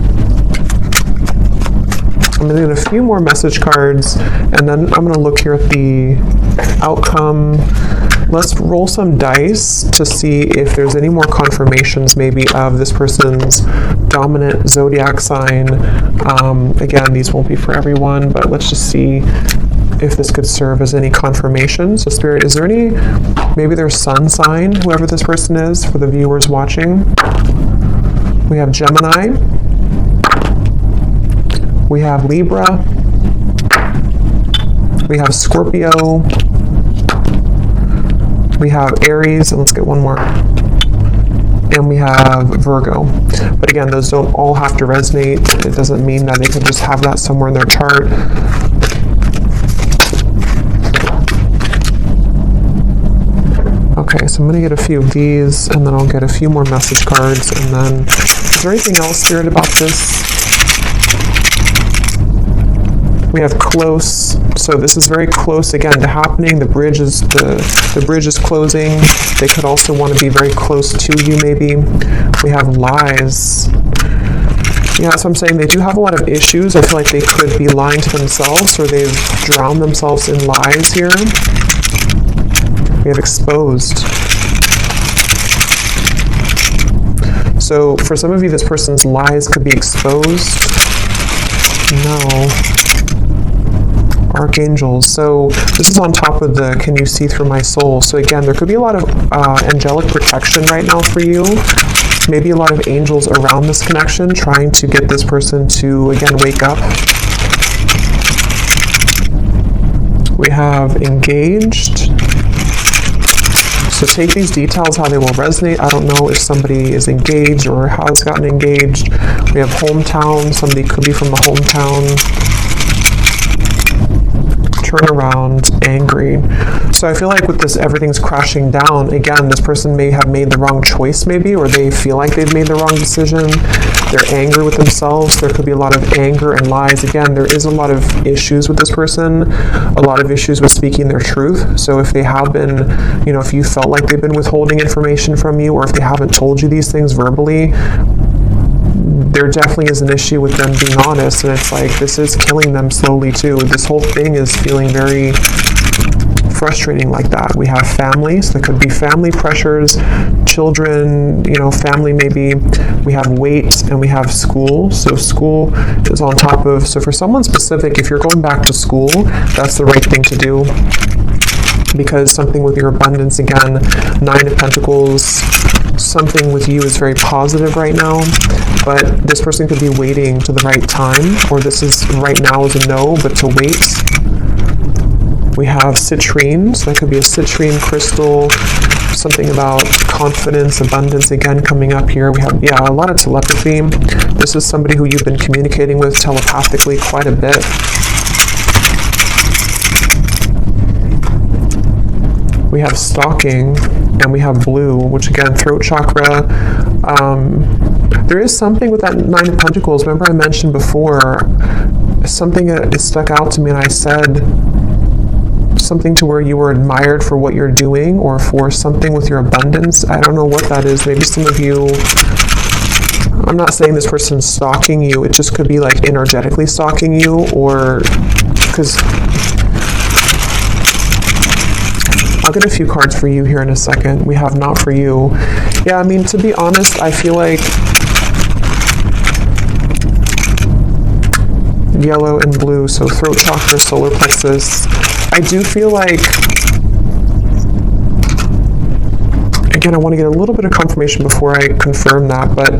I'm going to get a few more message cards, and then I'm going to look here at the outcome. Let's roll some dice to see if there's any more confirmations maybe of this person's dominant zodiac sign. Again, these won't be for everyone, but let's just see if this could serve as any confirmation. So Spirit, is there any, maybe their sun sign, whoever this person is, for the viewers watching? We have Gemini. We have Libra. We have Scorpio. We have Aries, and let's get one more. And we have Virgo. But again, those don't all have to resonate. It doesn't mean that they could just have that somewhere in their chart. Okay, so I'm going to get a few of these, and then I'll get a few more message cards, and then, is there anything else, Spirit, about this? We have close, so this is very close again to happening. The bridge is closing. They could also want to be very close to you maybe. We have lies. Yeah, that's what I'm saying. They do have a lot of issues. I feel like they could be lying to themselves, or they've drowned themselves in lies here. We have exposed. So for some of you, this person's lies could be exposed. No. Archangels. So this is on top of the can you see through my soul. So again, there could be a lot of angelic protection right now for you. Maybe a lot of angels around this connection trying to get this person to, again, wake up. We have engaged. So take these details, how they will resonate. I don't know if somebody is engaged or has gotten engaged. We have hometown. Somebody could be from the hometown. Turnaround, angry. So I feel like with this, everything's crashing down. Again, this person may have made the wrong choice maybe, or they feel like they've made the wrong decision. They're angry with themselves. There could be a lot of anger and lies. Again, there is a lot of issues with this person, a lot of issues with speaking their truth. So if they have been, you know, if you felt like they've been withholding information from you, or if they haven't told you these things verbally, there definitely is an issue with them being honest, and it's like this is killing them slowly too. This whole thing is feeling very frustrating like that. We have families. So there could be family pressures, children, you know, family maybe. We have weight, and we have school. So school is on top of, so for someone specific, if you're going back to school, that's the right thing to do. Because something with your abundance, again, 9 of Pentacles, something with you is very positive right now, but this person could be waiting to the right time, or this is right now is a no, but to wait. We have citrine, so that could be a citrine crystal, something about confidence, abundance, again, coming up here. We have, yeah, a lot of telepathy. This is somebody who you've been communicating with telepathically quite a bit. We have stalking, and we have blue, which again, throat chakra. There is something with that 9 of Pentacles. Remember I mentioned before, something that stuck out to me, and I said something to where you were admired for what you're doing, or for something with your abundance. I don't know what that is. Maybe some of you, I'm not saying this person's stalking you. It just could be like energetically stalking you, or because I'll get a few cards for you here in a second. We have not for you. Yeah, I mean, to be honest, I feel like yellow and blue, so throat chakra, solar plexus. I do feel like, again, I want to get a little bit of confirmation before I confirm that, but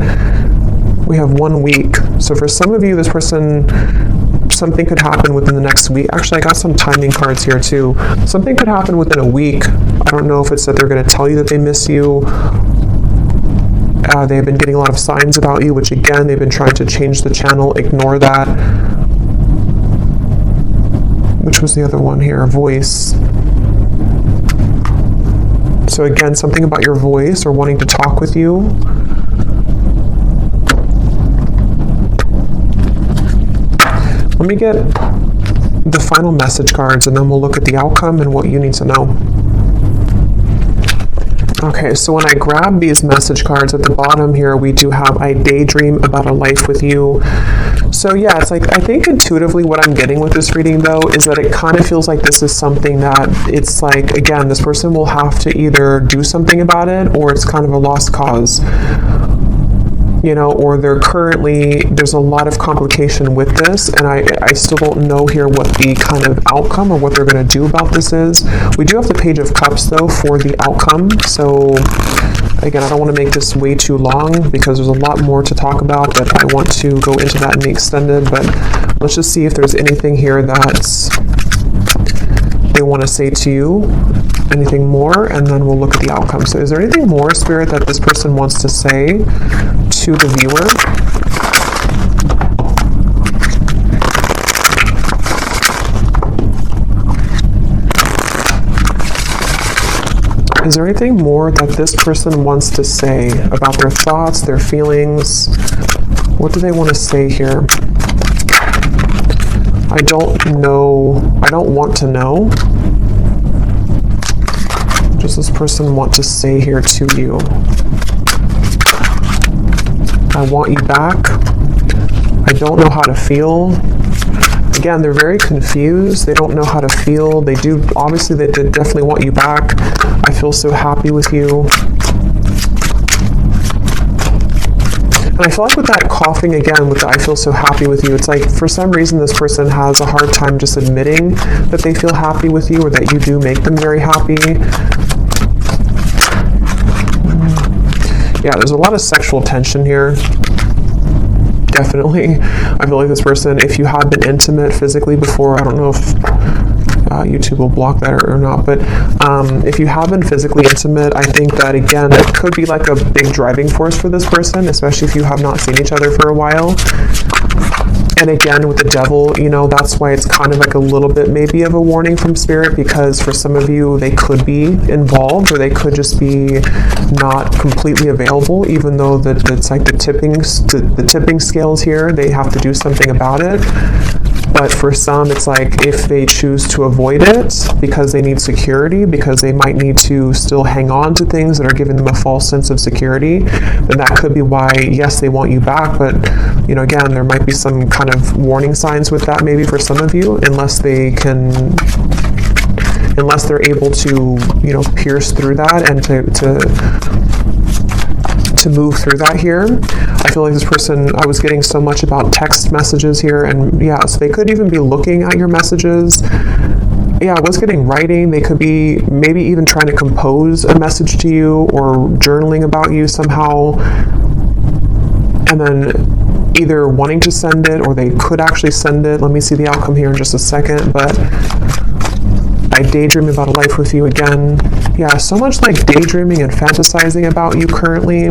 we have 1 week. So for some of you, this person, something could happen within the next week. Actually, I got some timing cards here too. Something could happen within a week. I don't know if it's that they're going to tell you that they miss you. They've been getting a lot of signs about you, which again, they've been trying to change the channel. Ignore that. Which was the other one here? Voice. So again, something about your voice, or wanting to talk with you. Let me get the final message cards, and then we'll look at the outcome and what you need to know. Okay, so when I grab these message cards at the bottom here, we do have I daydream about a life with you. So yeah, it's like, I think intuitively what I'm getting with this reading though is that it kind of feels like this is something that it's like, again, this person will have to either do something about it, or it's kind of a lost cause. You know, or there's a lot of complication with this, and I still don't know here what the kind of outcome or what they're going to do about this is. We do have the Page of Cups, though, for the outcome. So, again, I don't want to make this way too long, because there's a lot more to talk about, but I want to go into that in the extended. But let's just see if there's anything here that they want to say to you, anything more, and then we'll look at the outcome. So is there anything more, Spirit, that this person wants to say to the viewer? Is there anything more that this person wants to say about their thoughts, their feelings? What do they want to say here? I don't know, I don't want to know. Does this person want to say here to you? I want you back. I don't know how to feel. Again, they're very confused. They don't know how to feel. They do, obviously, they did definitely want you back. I feel so happy with you. And I feel like with that coughing again, with the I feel so happy with you, it's like for some reason this person has a hard time just admitting that they feel happy with you or that you do make them very happy. Yeah, there's a lot of sexual tension here. Definitely. I feel like this person, if you have been intimate physically before, I don't know if YouTube will block that or not, but if you have been physically intimate, I think that again, it could be like a big driving force for this person, especially if you have not seen each other for a while. And again, with the devil, you know, that's why it's kind of like a little bit maybe of a warning from spirit, because for some of you, they could be involved or they could just be not completely available, even though it's like the tipping scales here, they have to do something about it. But for some, it's like if they choose to avoid it because they need security, because they might need to still hang on to things that are giving them a false sense of security, then that could be why, yes, they want you back. But, you know, again, there might be some kind of warning signs with that maybe for some of you, unless they're able to, you know, pierce through that and to move through that here. I feel like this person, I was getting so much about text messages here, and yeah, so they could even be looking at your messages. Yeah, I was getting writing. They could be maybe even trying to compose a message to you or journaling about you somehow, and then either wanting to send it or they could actually send it. Let me see the outcome here in just a second, but I daydream about a life with you again. Yeah, so much like daydreaming and fantasizing about you currently.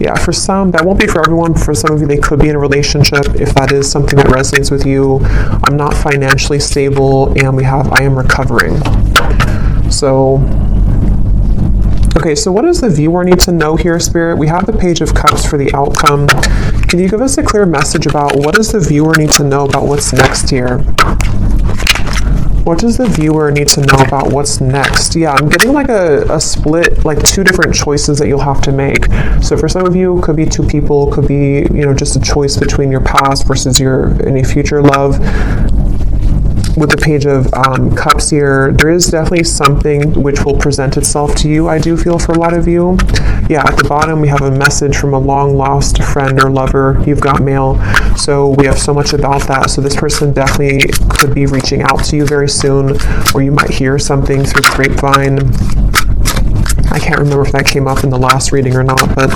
Yeah, for some, that won't be for everyone. For some of you, they could be in a relationship if that is something that resonates with you. I'm not financially stable, and we have I am recovering. So, okay, so what does the viewer need to know here, Spirit? We have the Page of Cups for the outcome. Can you give us a clear message about what does the viewer need to know about what's next here? What does the viewer need to know about what's next? Yeah, I'm getting like a split, like two different choices that you'll have to make. So for some of you, it could be two people, could be, you know, just a choice between your past versus any future love. With the Page of Cups here, there is definitely something which will present itself to you, I do feel, for a lot of you. Yeah, at the bottom, we have a message from a long-lost friend or lover. You've got mail. So we have so much about that. So this person definitely could be reaching out to you very soon, or you might hear something through the grapevine. I can't remember if that came up in the last reading or not, but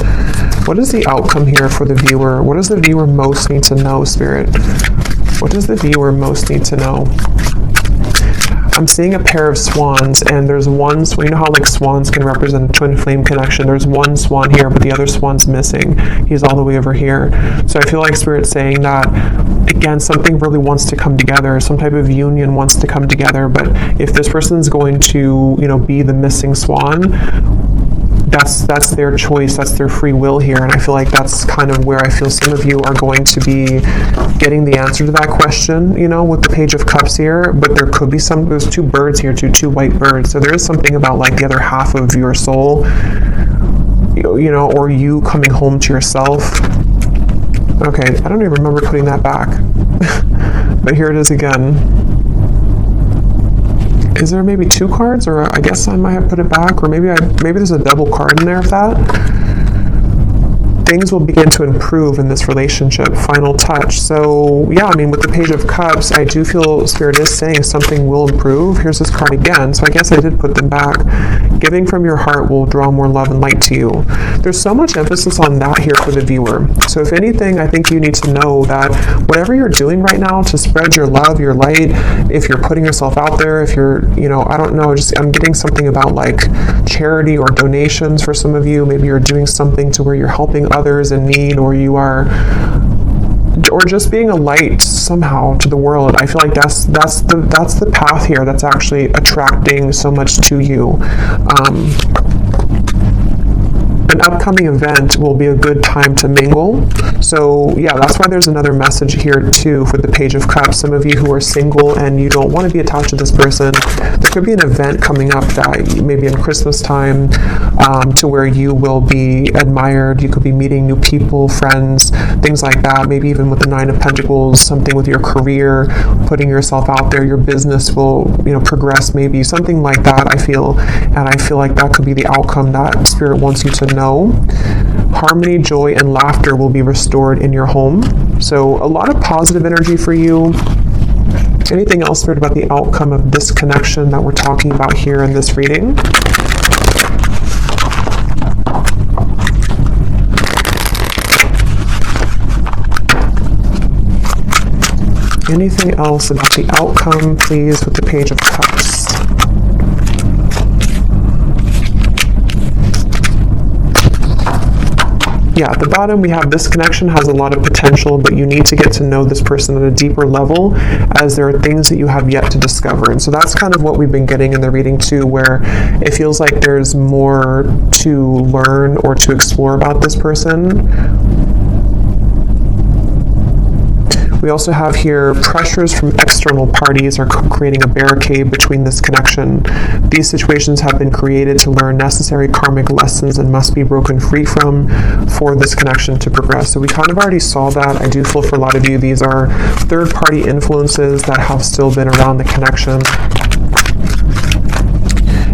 what is the outcome here for the viewer? What does the viewer most need to know, Spirit? What does the viewer most need to know? I'm seeing a pair of swans, and there's one swan. You know how like swans can represent a twin flame connection? There's one swan here, but the other swan's missing. He's all the way over here. So I feel like Spirit's saying that, again, something really wants to come together. Some type of union wants to come together. But if this person's going to, you know, be the missing swan, that's their choice, that's their free will here, and I feel like that's kind of where I feel some of you are going to be getting the answer to that question, you know, with the Page of Cups here. But there could be there's two birds here, two white birds, so there is something about like the other half of your soul, you know, or you coming home to yourself. Okay, I don't even remember putting that back, but here it is again. Is there maybe two cards, or I guess I might have put it back, or maybe there's a double card in there of that. Things will begin to improve in this relationship. Final touch. So yeah, I mean, with the Page of Cups, I do feel Spirit is saying something will improve. Here's this card again, so I guess I did put them back. Giving from your heart will draw more love and light to you. There's so much emphasis on that here for the viewer. So if anything, I think you need to know that whatever you're doing right now to spread your love, your light, if you're putting yourself out there, if you're, you know, I don't know, just I'm getting something about like charity or donations for some of you. Maybe you're doing something to where you're helping others in need, or you are, or just being a light somehow to the world. I feel like that's the path here that's actually attracting so much to you. an upcoming event will be a good time to mingle. So yeah, that's why there's another message here too for the Page of Cups. Some of you who are single and you don't want to be attached to this person, there could be an event coming up that maybe in Christmas time, to where you will be admired. You could be meeting new people, friends, things like that. Maybe even with the Nine of Pentacles, something with your career, putting yourself out there, your business will, progress, maybe something like that, I feel. And I feel like that could be the outcome that Spirit wants you to know. Harmony, joy, and laughter will be restored in your home. So a lot of positive energy for you. Anything else, Spirit, about the outcome of this connection that we're talking about here in this reading? Anything else about the outcome, please, with the Page of Cups? Yeah, at the bottom we have this connection has a lot of potential, but you need to get to know this person at a deeper level, as there are things that you have yet to discover. And so that's kind of what we've been getting in the reading too, where it feels like there's more to learn or to explore about this person. We also have here pressures from external parties are creating a barricade between this connection. These situations have been created to learn necessary karmic lessons and must be broken free from for this connection to progress. So we kind of already saw that. I do feel for a lot of you, these are third-party influences that have still been around the connection.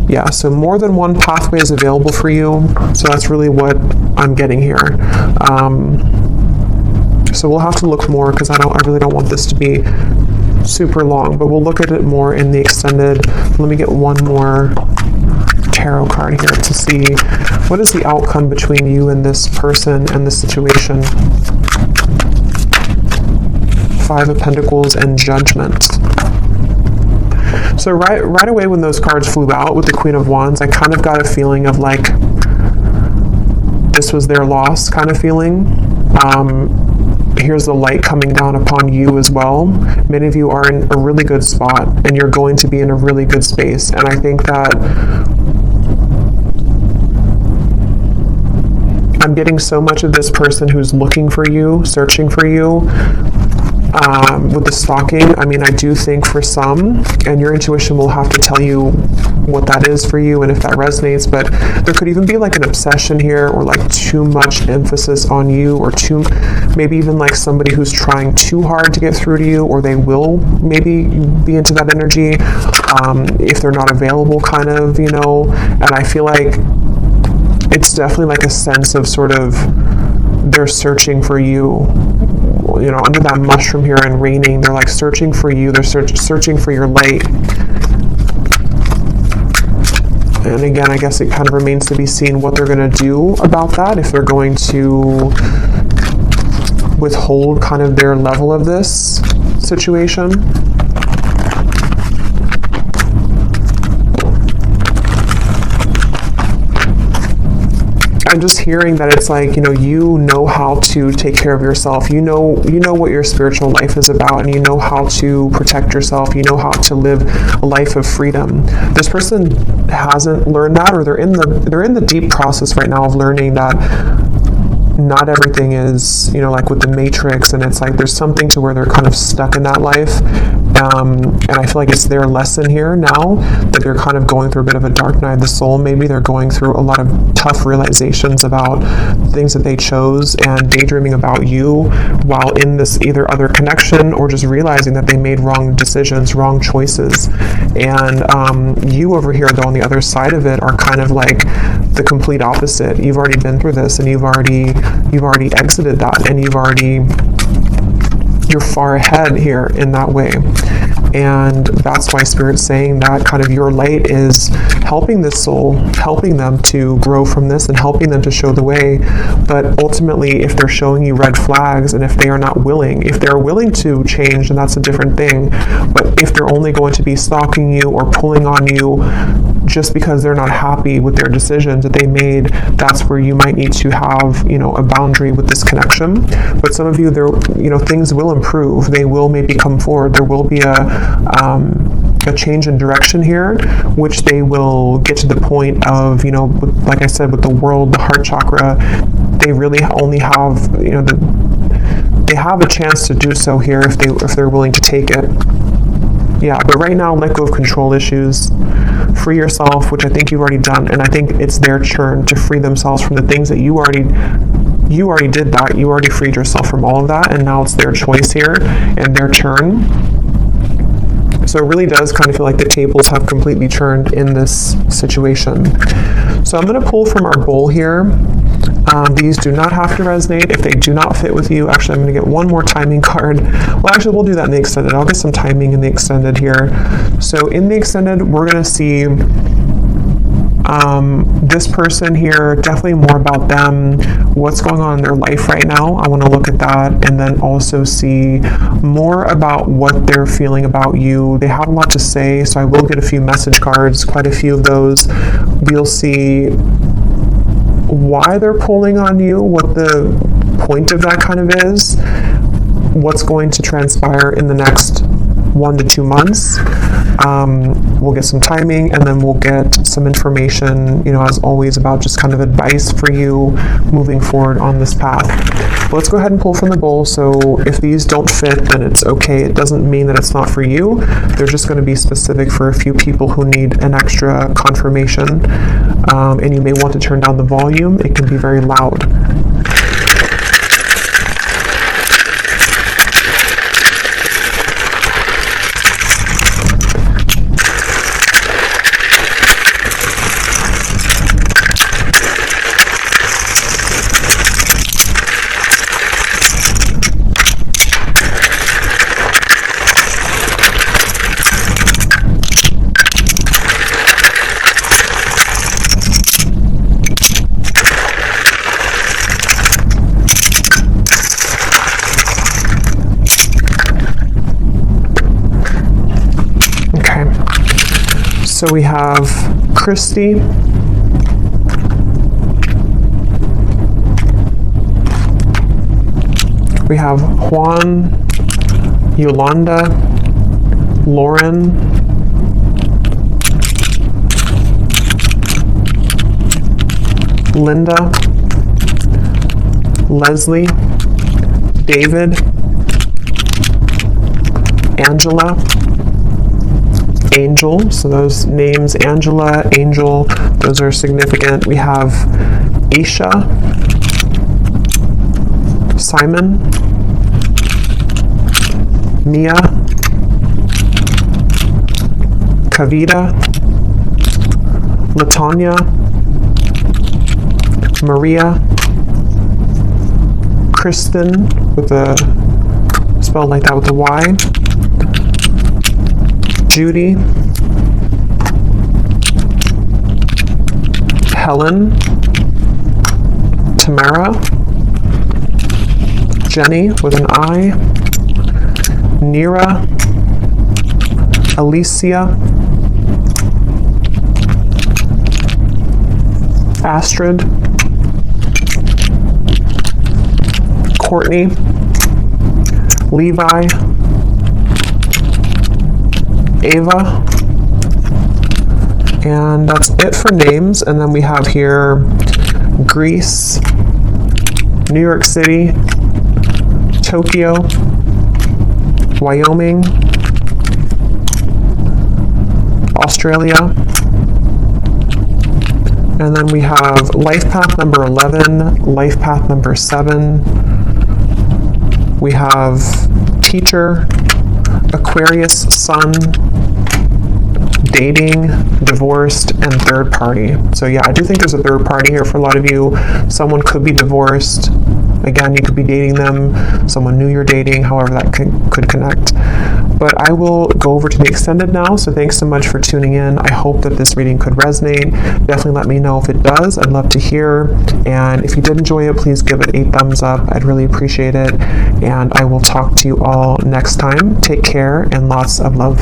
Yeah, so more than one pathway is available for you. So that's really what I'm getting here. So we'll have to look more, because I really don't want this to be super long, but we'll look at it more in the extended. Let me get one more tarot card here to see what is the outcome between you and this person and this situation. Five of Pentacles and Judgment. So right away when those cards flew out with the Queen of Wands, I kind of got a feeling of like this was their loss kind of feeling. Here's the light coming down upon you as well. Many of you are in a really good spot, and you're going to be in a really good space. And I think that I'm getting so much of this person who's looking for you, searching for you. With the stalking, I mean, I do think for some, and your intuition will have to tell you what that is for you and if that resonates, but there could even be like an obsession here, or like too much emphasis on you, or maybe even like somebody who's trying too hard to get through to you, or they will maybe be into that energy if they're not available, kind of, and I feel like it's definitely like a sense of sort of they're searching for you. Under that mushroom here and raining, they're like searching for you. They're searching for your light. And again, I guess it kind of remains to be seen what they're going to do about that, if they're going to withhold kind of their level of this situation. I'm just hearing that it's like, you know how to take care of yourself. You know what your spiritual life is about, and you know how to protect yourself. You know how to live a life of freedom. This person hasn't learned that, or they're in the deep process right now of learning that not everything is, like with the Matrix, and it's like there's something to where they're kind of stuck in that life. And I feel like it's their lesson here now that they're kind of going through a bit of a dark night of the soul. Maybe they're going through a lot of tough realizations about things that they chose, and daydreaming about you while in this either other connection, or just realizing that they made wrong decisions, wrong choices. And you over here, though, on the other side of it, are kind of like the complete opposite. You've already been through this, and you've already exited that, and you're far ahead here in that way. And that's why Spirit's saying that kind of your light is helping this soul, helping them to grow from this, and helping them to show the way. But ultimately, if they're showing you red flags, and if they are not willing, if they're willing to change, then that's a different thing. But if they're only going to be stalking you or pulling on you just because they're not happy with their decisions that they made, that's where you might need to have, a boundary with this connection. But some of you, things will improve. They will maybe come forward. There will be a change in direction here, which they will get to the point of, you know, like I said, with the world, the heart chakra, they really only have, you know, they have a chance to do so here if they're willing to take it. Yeah, but right now, let go of control issues, free yourself, which I think you've already done, and I think it's their turn to free themselves from the things that you already did that. You already freed yourself from all of that, and now it's their choice here and their turn. So it really does kind of feel like the tables have completely turned in this situation. So I'm going to pull from our bowl here. These do not have to resonate if they do not fit with you. Actually, I'm going to get one more timing card. Well, actually, we'll do that in the extended. I'll get some timing in the extended here. So in the extended, we're going to see this person here, definitely more about them, what's going on in their life right now. I want to look at that, and then also see more about what they're feeling about you. They have a lot to say, so I will get a few message cards, quite a few of those. We'll see why they're pulling on you, what the point of that kind of is, what's going to transpire in the next 1 to 2 months. We'll get some timing, and then we'll get some information, you know, as always, about just kind of advice for you moving forward on this path. But let's go ahead and pull from the bowl. So if these don't fit, then it's okay. It doesn't mean that it's not for you. They're just going to be specific for a few people who need an extra confirmation. And you may want to turn down the volume. It can be very loud. So we have Christy, we have Juan, Yolanda, Lauren, Linda, Leslie, David, Angela, Angel. So those names, Angela, Angel, those are significant. We have Isha, Simon, Mia, Kavita, Latanya, Maria, Kristen, with a spelled like that with a Y, Judy, Helen, Tamara, Jenny with an I, Nira, Alicia, Astrid, Courtney, Levi, Ava, and that's it for names. And then we have here Greece, New York City, Tokyo, Wyoming, Australia, and then we have life path number 11, life path number 7. We have teacher, Aquarius, sun, dating, divorced, and third party. So yeah, I do think there's a third party here for a lot of you. Someone could be divorced. Again, you could be dating them. Someone new you're dating, however that could connect. But I will go over to the extended now. So thanks so much for tuning in. I hope that this reading could resonate. Definitely let me know if it does. I'd love to hear. And if you did enjoy it, please give it a thumbs up. I'd really appreciate it. And I will talk to you all next time. Take care and lots of love.